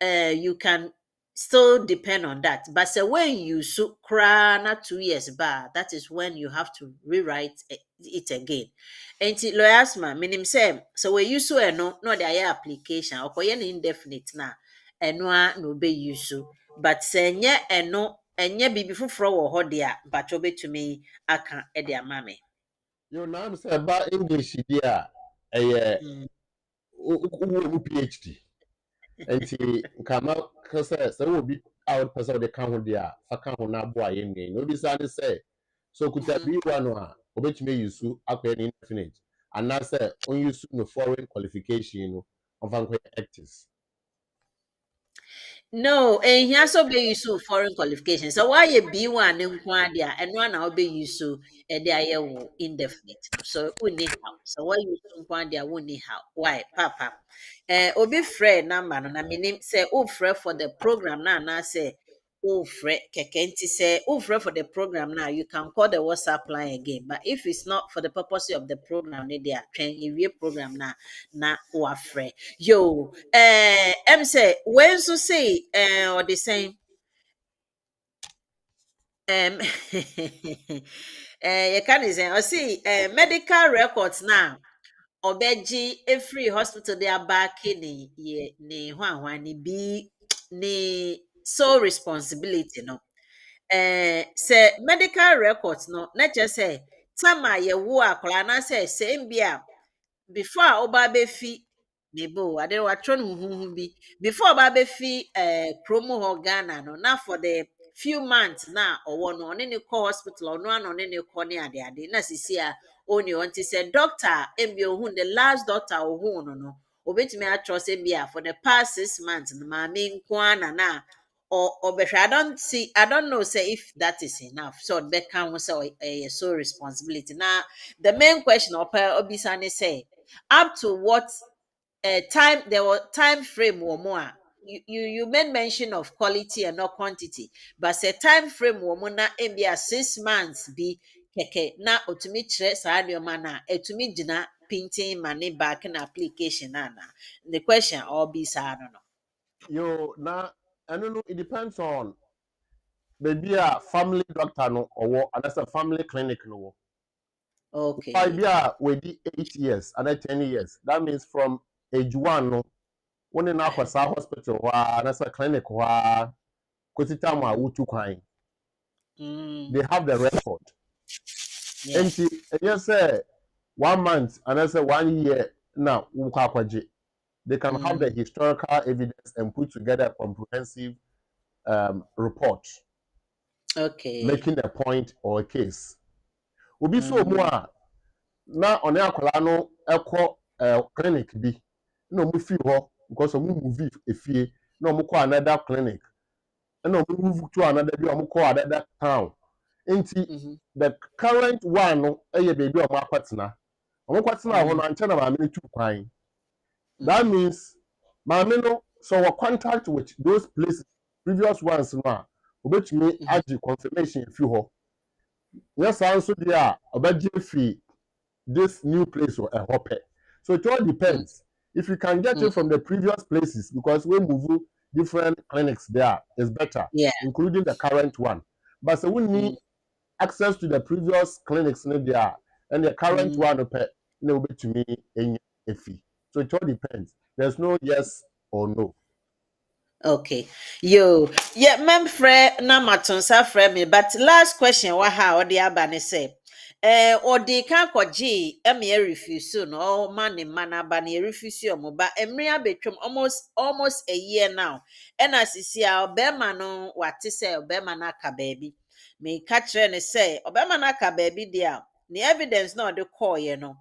you can still depend on that but so when you so not 2 years back that is when you have to rewrite it again and lawyers man meaning say so when you so no the application or indefinite now and no be you so but say no and bibi fufro wo ho dia but obetumi aka e dia mame you know say ba English dia wo PhD enti kama kasa sɛ wo bi out person de ka ho dia fa ka ho na bo aye ni no bi sa ne sɛ so kuta bi wa no a obetumi yusu akwa ni indefinite and na sɛ on yusu no foreign qualification no of an actors no, and he also be used to foreign qualifications. So why you B1 in Quadia and one now be used to a day indefinite. So we how. So why you to Quadia wouldn't how? Why, Papa? Obi Fred number and I mean say oh Fred for the program now say oh Fred Kekenti say oh Fred for the program now you can call the WhatsApp line again. But if it's not for the purpose of the program, they are training your program now na wafre yo say when so say or the same you can say or see medical records now obeji every hospital they are back in ni hwan ni be ni sole responsibility no say medical records no not just say time ye wo akola na say same bia before oba be fi nebo ade watro no huhu bi before oba be fi promo ho Ghana no na for the few months na or no ne call hospital or no one ne call near the ade na sisi a only want to say doctor mbio who the last doctor who no obetumi atro say bia for the past 6 months na maame nkoana na or better, I don't know say if that is enough so be can say so responsibility now the main question obisane say up to what time there was time frame or more. You made mention of quality and not quantity, but say time frame or more na maybe 6 months be keke na otumi chere saa nneɛma na etumi gyina painting money back in application na the question all be saa no. Yo, now, I don't know, it depends on maybe a family doctor no or and that's a family clinic no. Okay. Maybe a we 8 years and 10 years. That means from age 1 no when in our hospital and that's a clinic where kositama utu kwine. Mm, They have the record. yeah. And yes, say 1 month and that's a 1 year now they can have the Mm, historical evidence and put together a comprehensive report okay. making a point or a case. Obi so mu Mm, a na ɔne akwara no ɛkɔ clinic bi na ɔmo fi hɔ because ɔmo move efie na ɔmo kɔ another clinic na ɔmo move to another bi ɔmo kɔ another town nti mm-hmm, the current one no ɛyɛ beebi a ɔmo akɔtena ɔmo kɔtena hɔ no ankyɛn na maame no tu kwan that mm-hmm, means maame no so wɔ contact with those places previous ones no a obetumi mm-hmm, agye confirmation efi hɔ nyɛ saa nso deɛ a ɔbɛgye fi this new place or a hopper. So it all mm, depends. If you can get it mm, from the previous places, because we move different clinics there is better, yeah. including the current one. But so we need Mm, access to the previous clinics in there and the current mm. one will be to me in a fee. So it all depends. There's no yes or no. Okay. Yo, yeah, mem frɛ na matonsa frɛ me, but last question wa ha ɔde aba ne sɛ ɔde ka kɔgye ɛme refuse no ɔma ne ma na aba ne refuse ɔmo ba mmere abetwam almost a year now ɛna sisi a ɔbɛrima no wate sɛ ɔbɛrima no aka baabi me ka kyerɛ ne sɛ ɔbɛrima no aka baabi deɛ a ne evidence na ɔde kɔɔyɛ no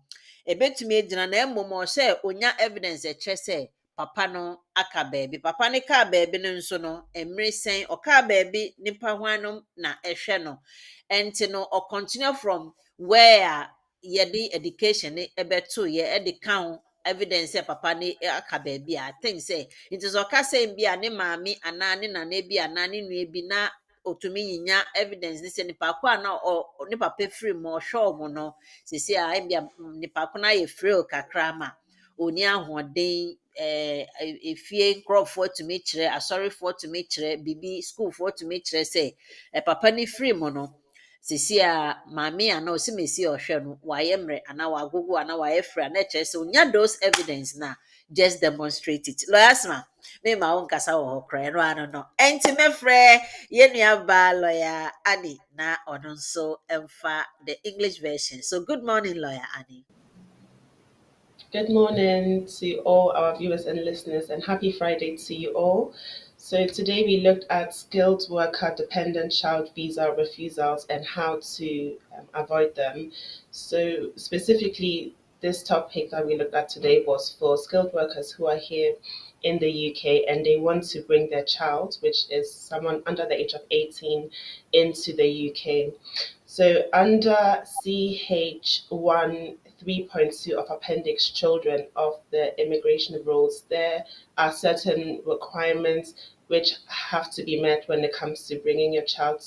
ebetumi egyina na mmom ɔsɛ onya evidence ɛkyerɛ sɛ papa no aka baabi papa ne kaa baabi no nso no mmere sɛn ɔkaa baabi nipa hwanom na ɛhwɛ no ɛnti no ɔcontinue from where a yɛde education ne ɛbɛto yɛ ɛde ka ho evidence sɛ papa ne aka baabi a I think sɛ nti sɛ ɔka sɛ bi a ne maame anaa ne nana bi anaa ne nua bi na otumi nyinya evidence ne sɛ nipa ko a na ne papa firi mu ɔhwɛ ɔmo no sisi a ebi a nipa ko na yɛ frail kakra ma oni ahoɔden efie nkurɔfoɔ tumi kyerɛ asɔrefoɔ tumi kyerɛ bibi schoolfoɔ tumi kyerɛ sɛ papa ne firi mu no sisi a maame a na osi mesi ɔhwɛ no wayɛ mmerɛ anaa wagogo anaa wayɛ firi a na kyerɛ sɛ onya those evidence na just demonstrate it lawyer asma me ma wo nkasa wɔ hɔ koraa ɛno ano no ɛnti mɛfrɛ yɛn nua baa lawyer Annie na ɔno nso ɛmfa the English version so good morning lawyer Annie. Good morning to all our viewers and listeners, and happy Friday to you all. So, today we looked at skilled worker dependent child visa refusals and how to avoid them. So, specifically, this topic that we looked at today was for skilled workers who are here in the UK and they want to bring their child, which is someone under the age of 18, into the UK. So under CH1 3.2 of Appendix Children of the immigration rules, there are certain requirements which have to be met when it comes to bringing your child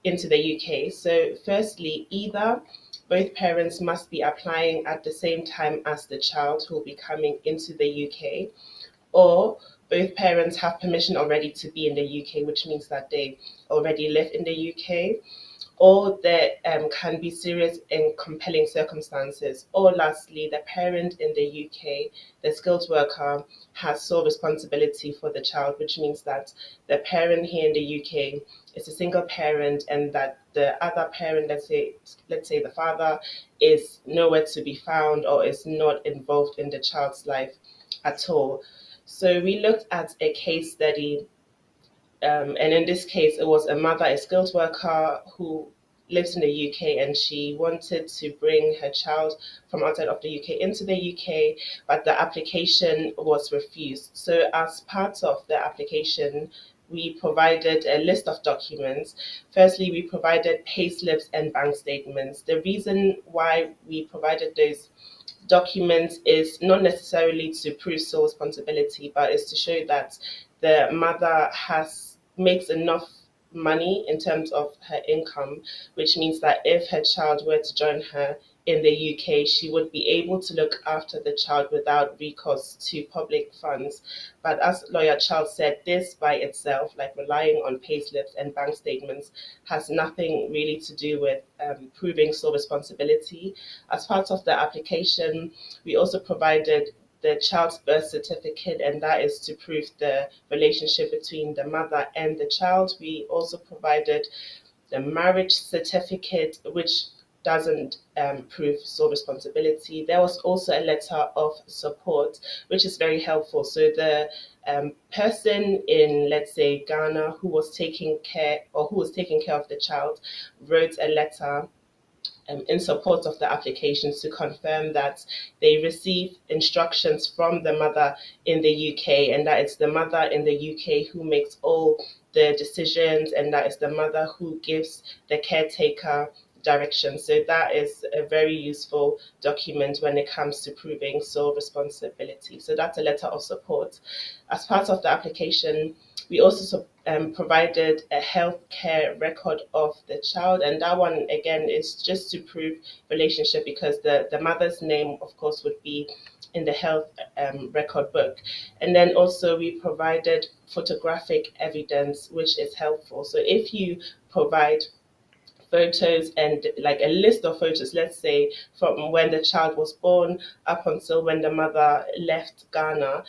into the UK. So firstly, either both parents must be applying at the same time as the child who will be coming into the UK, or both parents have permission already to be in the UK, which means that they already live in the UK, or there can be serious and compelling circumstances. Or lastly, the parent in the UK, the skilled worker, has sole responsibility for the child, which means that the parent here in the UK is a single parent and that the other parent, let's say the father, is nowhere to be found or is not involved in the child's life at all. So we looked at a case study And in this case, it was a mother, a skilled worker who lives in the UK, and she wanted to bring her child from outside of the UK into the UK, but the application was refused. So, as part of the application, we provided a list of documents. Firstly, we provided payslips and bank statements. The reason why we provided those documents is not necessarily to prove sole responsibility, but is to show that the mother has makes enough money in terms of her income, which means that if her child were to join her in the UK, she would be able to look after the child without recourse to public funds. But as lawyer Charles said, this by itself, like relying on payslips and bank statements, has nothing really to do with proving sole responsibility. As part of the application, we also provided the child's birth certificate, and that is to prove the relationship between the mother and the child. We also provided the marriage certificate, which doesn't prove sole responsibility. There was also a letter of support, which is very helpful. So the person in, let's say, Ghana who was taking care of the child wrote a letter in support of the applications to confirm that they receive instructions from the mother in the UK, and that it's the mother in the UK who makes all the decisions, and that is the mother who gives the caretaker direction. So that is a very useful document when it comes to proving sole responsibility. So that's a letter of support. As part of the application, we also provided a healthcare record of the child, and that one again is just to prove relationship, because the mother's name, of course, would be in the health record book. And then also we provided photographic evidence, which is helpful. So if you provide photos and like a list of photos, let's say from when the child was born up until when the mother left Ghana,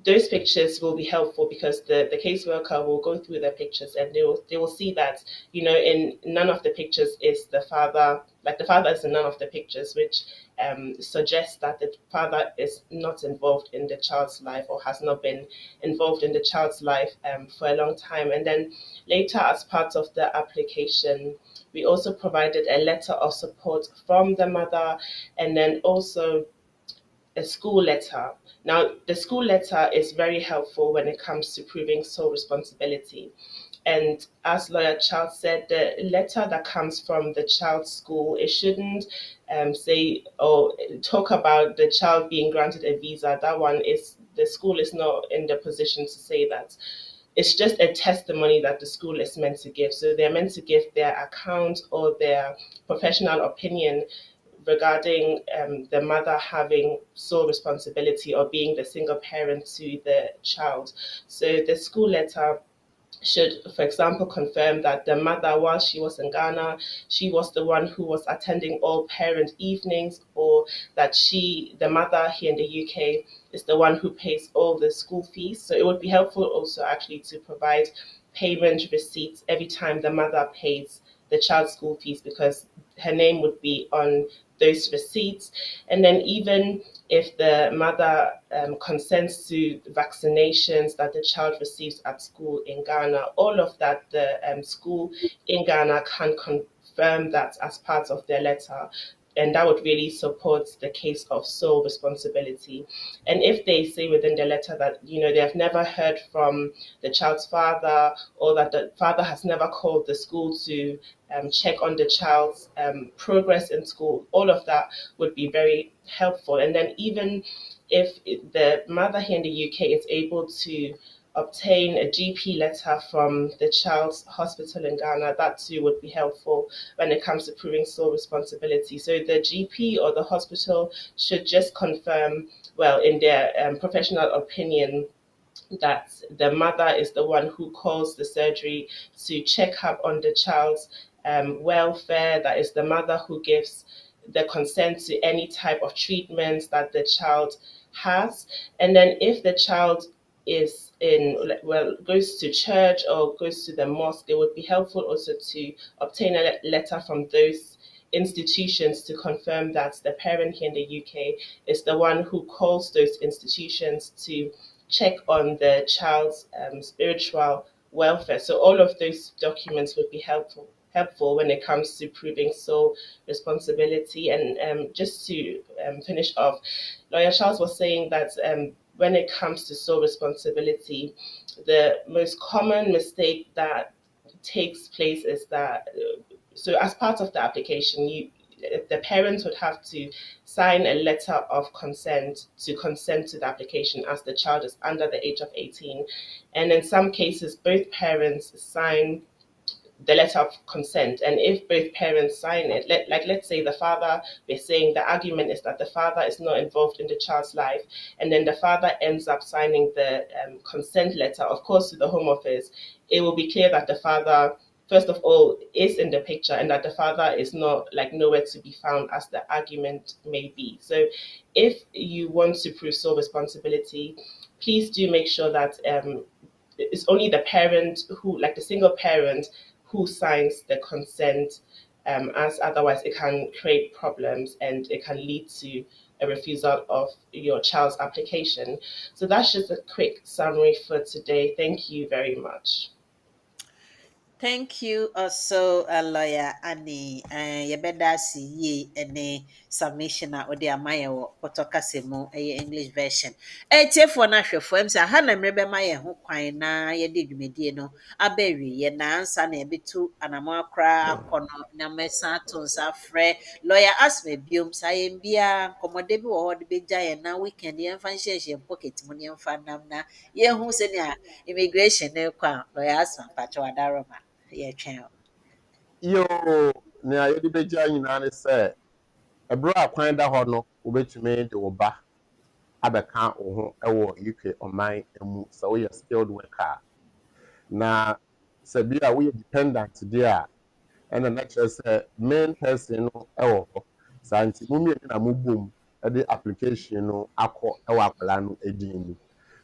those pictures will be helpful, because the caseworker will go through the pictures, and they will see that, in none of the pictures is the father, like the father is in none of the pictures, which suggests that the father is not involved in the child's life, or has not been involved in the child's life for a long time. And then later, as part of the application, we also provided a letter of support from the mother, and then also a school letter. Now, the school letter is very helpful when it comes to proving sole responsibility. And as lawyer Charles said, the letter that comes from the child's school, it shouldn't say or talk about the child being granted a visa. That one is, the school is not in the position to say that. It's just a testimony that the school is meant to give. So they're meant to give their account or their professional opinion regarding the mother having sole responsibility or being the single parent to the child. So the school letter should, for example, confirm that the mother, while she was in Ghana, she was the one who was attending all parent evenings, or that the mother here in the UK, is the one who pays all the school fees. So it would be helpful also actually to provide payment receipts every time the mother pays the child's school fees, because her name would be on those receipts. And then even if the mother consents to vaccinations that the child receives at school in Ghana, all of that, the school in Ghana can confirm that as part of their letter. And that would really support the case of sole responsibility. And if they say within the letter that, they have never heard from the child's father, or that the father has never called the school to check on the child's progress in school, all of that would be very helpful. And then even if the mother here in the UK is able to obtain a GP letter from the child's hospital in Ghana, that too would be helpful when it comes to proving sole responsibility. So the GP or the hospital should just confirm, well, in their professional opinion, that the mother is the one who calls the surgery to check up on the child's welfare, that is the mother who gives the consent to any type of treatments that the child has. And then if the child is goes to church or goes to the mosque, it would be helpful also to obtain a letter from those institutions to confirm that the parent here in the UK is the one who calls those institutions to check on the child's spiritual welfare. So all of those documents would be helpful when it comes to proving sole responsibility. And just to finish off, Lawyer Charles was saying that when it comes to sole responsibility, the most common mistake that takes place is that so as part of the application, the parents would have to sign a letter of consent to the application as the child is under the age of 18. And in some cases, both parents sign the letter of consent. And if both parents sign it, let's say the father, we're saying the argument is that the father is not involved in the child's life, and then the father ends up signing the consent letter, of course, to the Home Office, it will be clear that the father, first of all, is in the picture and that the father is not like nowhere to be found, as the argument may be. So if you want to prove sole responsibility, please do make sure that it's only the parent who, like the single parent, who signs the consent, as otherwise it can create problems and it can lead to a refusal of your child's application. So that's just a quick summary for today. Thank you very much. Thank you also, Lawyer Annie. You better see ye any submission or the Amaya or Potokasemo, a English version. For national firms, I had a remember my who quine na ye did mediano, a berry, ye nance and a bit too, and a more cry, corner, namesa, tons are fre. Lawyer asked me, Bums, I am beer, commodable or the big giant now weekend, the infantile pocket money and fan now. Ye who's any immigration, no qua, lawyer asked my patro adaroma. Yeah, child. Yo, nea yɛde bɛgya nyinaa ne sɛ ɛberɛ a kwan da hɔ no wobɛtumi de wo ba abɛka wo ho wɔ UK ɔman mu sɛ woyɛ skilled worker na sɛ bi a woyɛ dependant deɛ a ɛna na kyerɛ sɛ main person no wɔ hɔ saa nti mo mmienu na mobom de application no akɔ wɔ akwadaa no din mu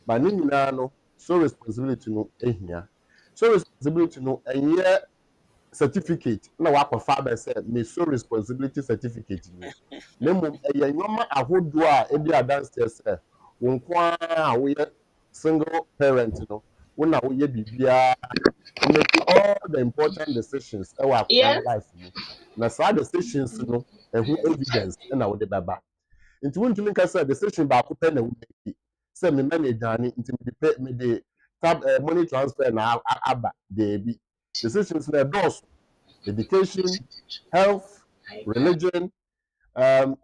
ba ne nyinaa no so responsibility no hia so responsibility no ɛnyɛ certificate na wakɔfa abɛ sɛ me so responsibility certificate ni na mmom ɛyɛ nneɛma ahodoɔ a ebi adanseɛ sɛ wo nko ara a woyɛ single parent no wo na woyɛ biribiara you make all the important decisions ɛwɔ akwadaa Yeah. no life mu na saa decisions no ɛho evidence ɛna wode bɛba nti wontumi nka sɛ decision baako pɛ na womaki sɛ mema no aduane nti mede money transfer na aba daabi decisions na ɛdɔɔso education, health, religion,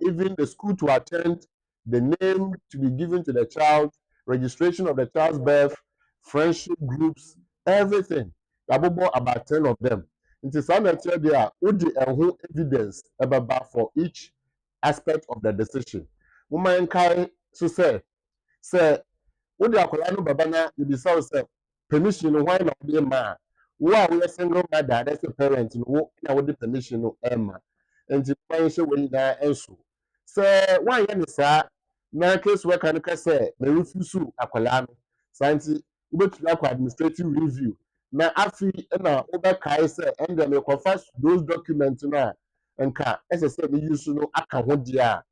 even the school to attend, the name to be given to the child, registration of the child's birth, friendship groups, everything. About 10 of them. It is unnatural there, would the evidence about for each aspect of the decision. Woman can so say wode akwadaa no baba na ebisa wo sɛ permission no why na wode ma wo a woyɛ single mother that's a parent no wo na wode permission no ɛma nti kwan hyɛ wɔ nyinaa ɛnso sɛ woanyɛ ne saa na case worker no ka sɛ me refusal akwadaa no saa nti wobɛtumi akɔ administrative review na afei na wobɛkae sɛ ɛndeɛ mekɔfa those documents no a nka ɛsɛ sɛ meyi so no aka ho deɛ a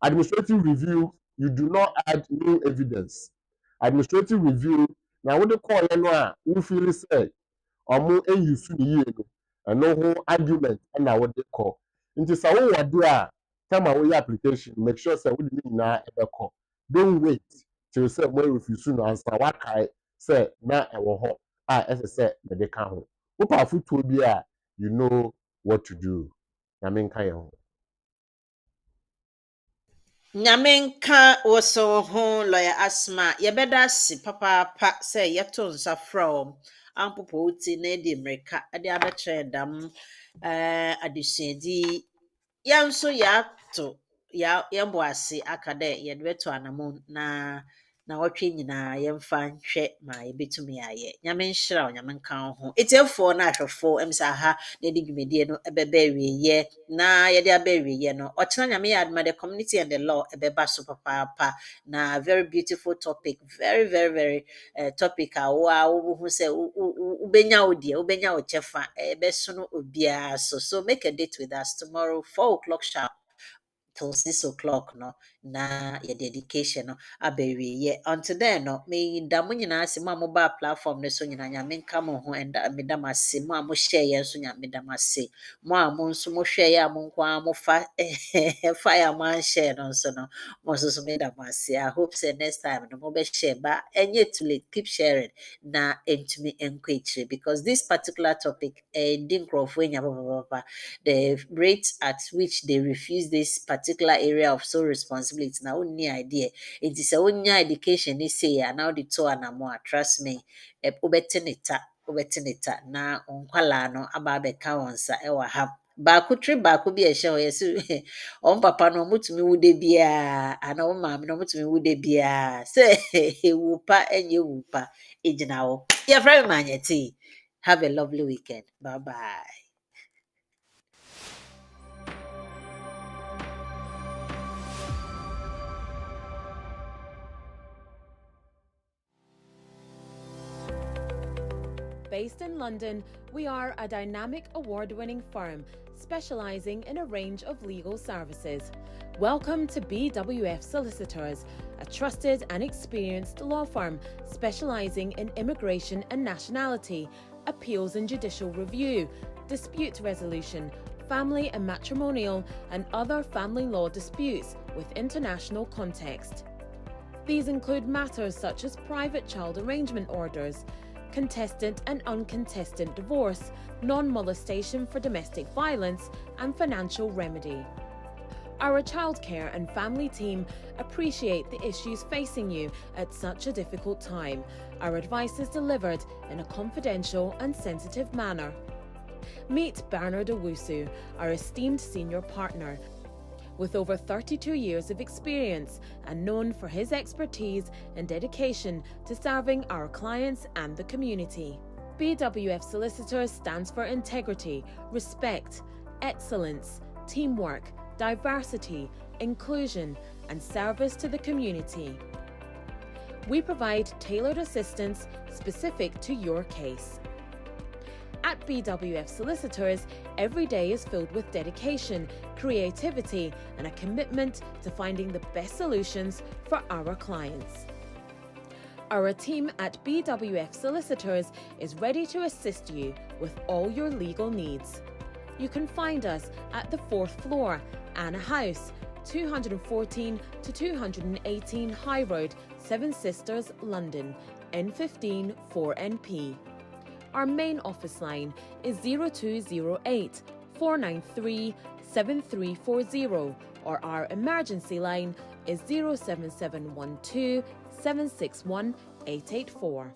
administrative review you do not add new evidence administrative review na wode kɔɔyɛ no a wofiri sɛ ɔmo eyi so ne yie no ɛno ho argument ɛna wode kɔ nti sɛ wowɔ de a time a woyɛ application make sure sɛ wode ne nyinaa ɛbɛkɔ don't wait till sɛ mo refuse no ansa wakae sɛ na ɛwɔ hɔ a ɛsɛ sɛ mede ka ho wopɛ afotuo bi a you know what to do na menka yɛn ho Nyame nka wɔsɔ ho lawyer asma yɛbɛda ase papaapa sɛ yɛto nsa from ampopo wuti na edi mmirika de abɛkyerɛ dam adesuadi yɛn nso yɛato yɛmbɔ ase aka dɛ yɛde bɛto anamon na wɔtwe nyinaa yɛmfa nhwɛ ma yɛbɛtumi ayɛ nyame nhyira wo nyame nka wo ho etiefoɔ na ahwɛfoɔ ɛm sɛ aha na yɛde dwumadie no ɛbɛba awieɛ na yɛde aba awieɛ no ɔkyena nyame yɛ adoma the community and the law ɛbɛba so papaapa na very beautiful topic very very very topic a wohu sɛ wobɛnya wo deɛ wobɛnya wo kyɛfa ɛbɛso no obiara so make a date with us tomorrow 4 o'clock sharp till 6 o'clock no na your dedication no abewie ye until then no me da mo nyina ase mo ba platform no so nyina nya me nka mo ho and me da mase mo a mo share ye so nya me da mase mo a mo nso mo hwe ye a mo nkwa mo fa fire man share no so no mo so me da mase. I hope say next time no mo be share ba enye too late, keep sharing na entumi enkwechire because this particular topic didn't the rate at which they refuse this particular area of sole responsibility now only idea it is a only education they say and now the two and more trust me ubetinita na onkwala no aba beka wonsa e wa ha baako tri baako bi ehye ho yesu on papa no mutumi wude bia ana o maame no mutumi wude bia say ewupa enye wupa ejina wo your friend manyeti. Have a lovely weekend. Bye bye. Based in London, we are a dynamic award-winning firm specialising in a range of legal services. Welcome to BWF Solicitors, a trusted and experienced law firm specialising in immigration and nationality, appeals and judicial review, dispute resolution, family and matrimonial, and other family law disputes with international context. These include matters such as private child arrangement orders, contestant and uncontested divorce, non-molestation for domestic violence, and financial remedy. Our childcare and family team appreciate the issues facing you at such a difficult time. Our advice is delivered in a confidential and sensitive manner. Meet Bernard Owusu, our esteemed senior partner. With over 32 years of experience and known for his expertise and dedication to serving our clients and the community. BWF Solicitors stands for integrity, respect, excellence, teamwork, diversity, inclusion, and service to the community. We provide tailored assistance specific to your case. At BWF Solicitors, every day is filled with dedication, creativity, and a commitment to finding the best solutions for our clients. Our team at BWF Solicitors is ready to assist you with all your legal needs. You can find us at the 4th floor, Anna House, 214 to 218 High Road, Seven Sisters, London, N15 4NP. Our main office line is 0208 493 7340 or our emergency line is 07712 761 884.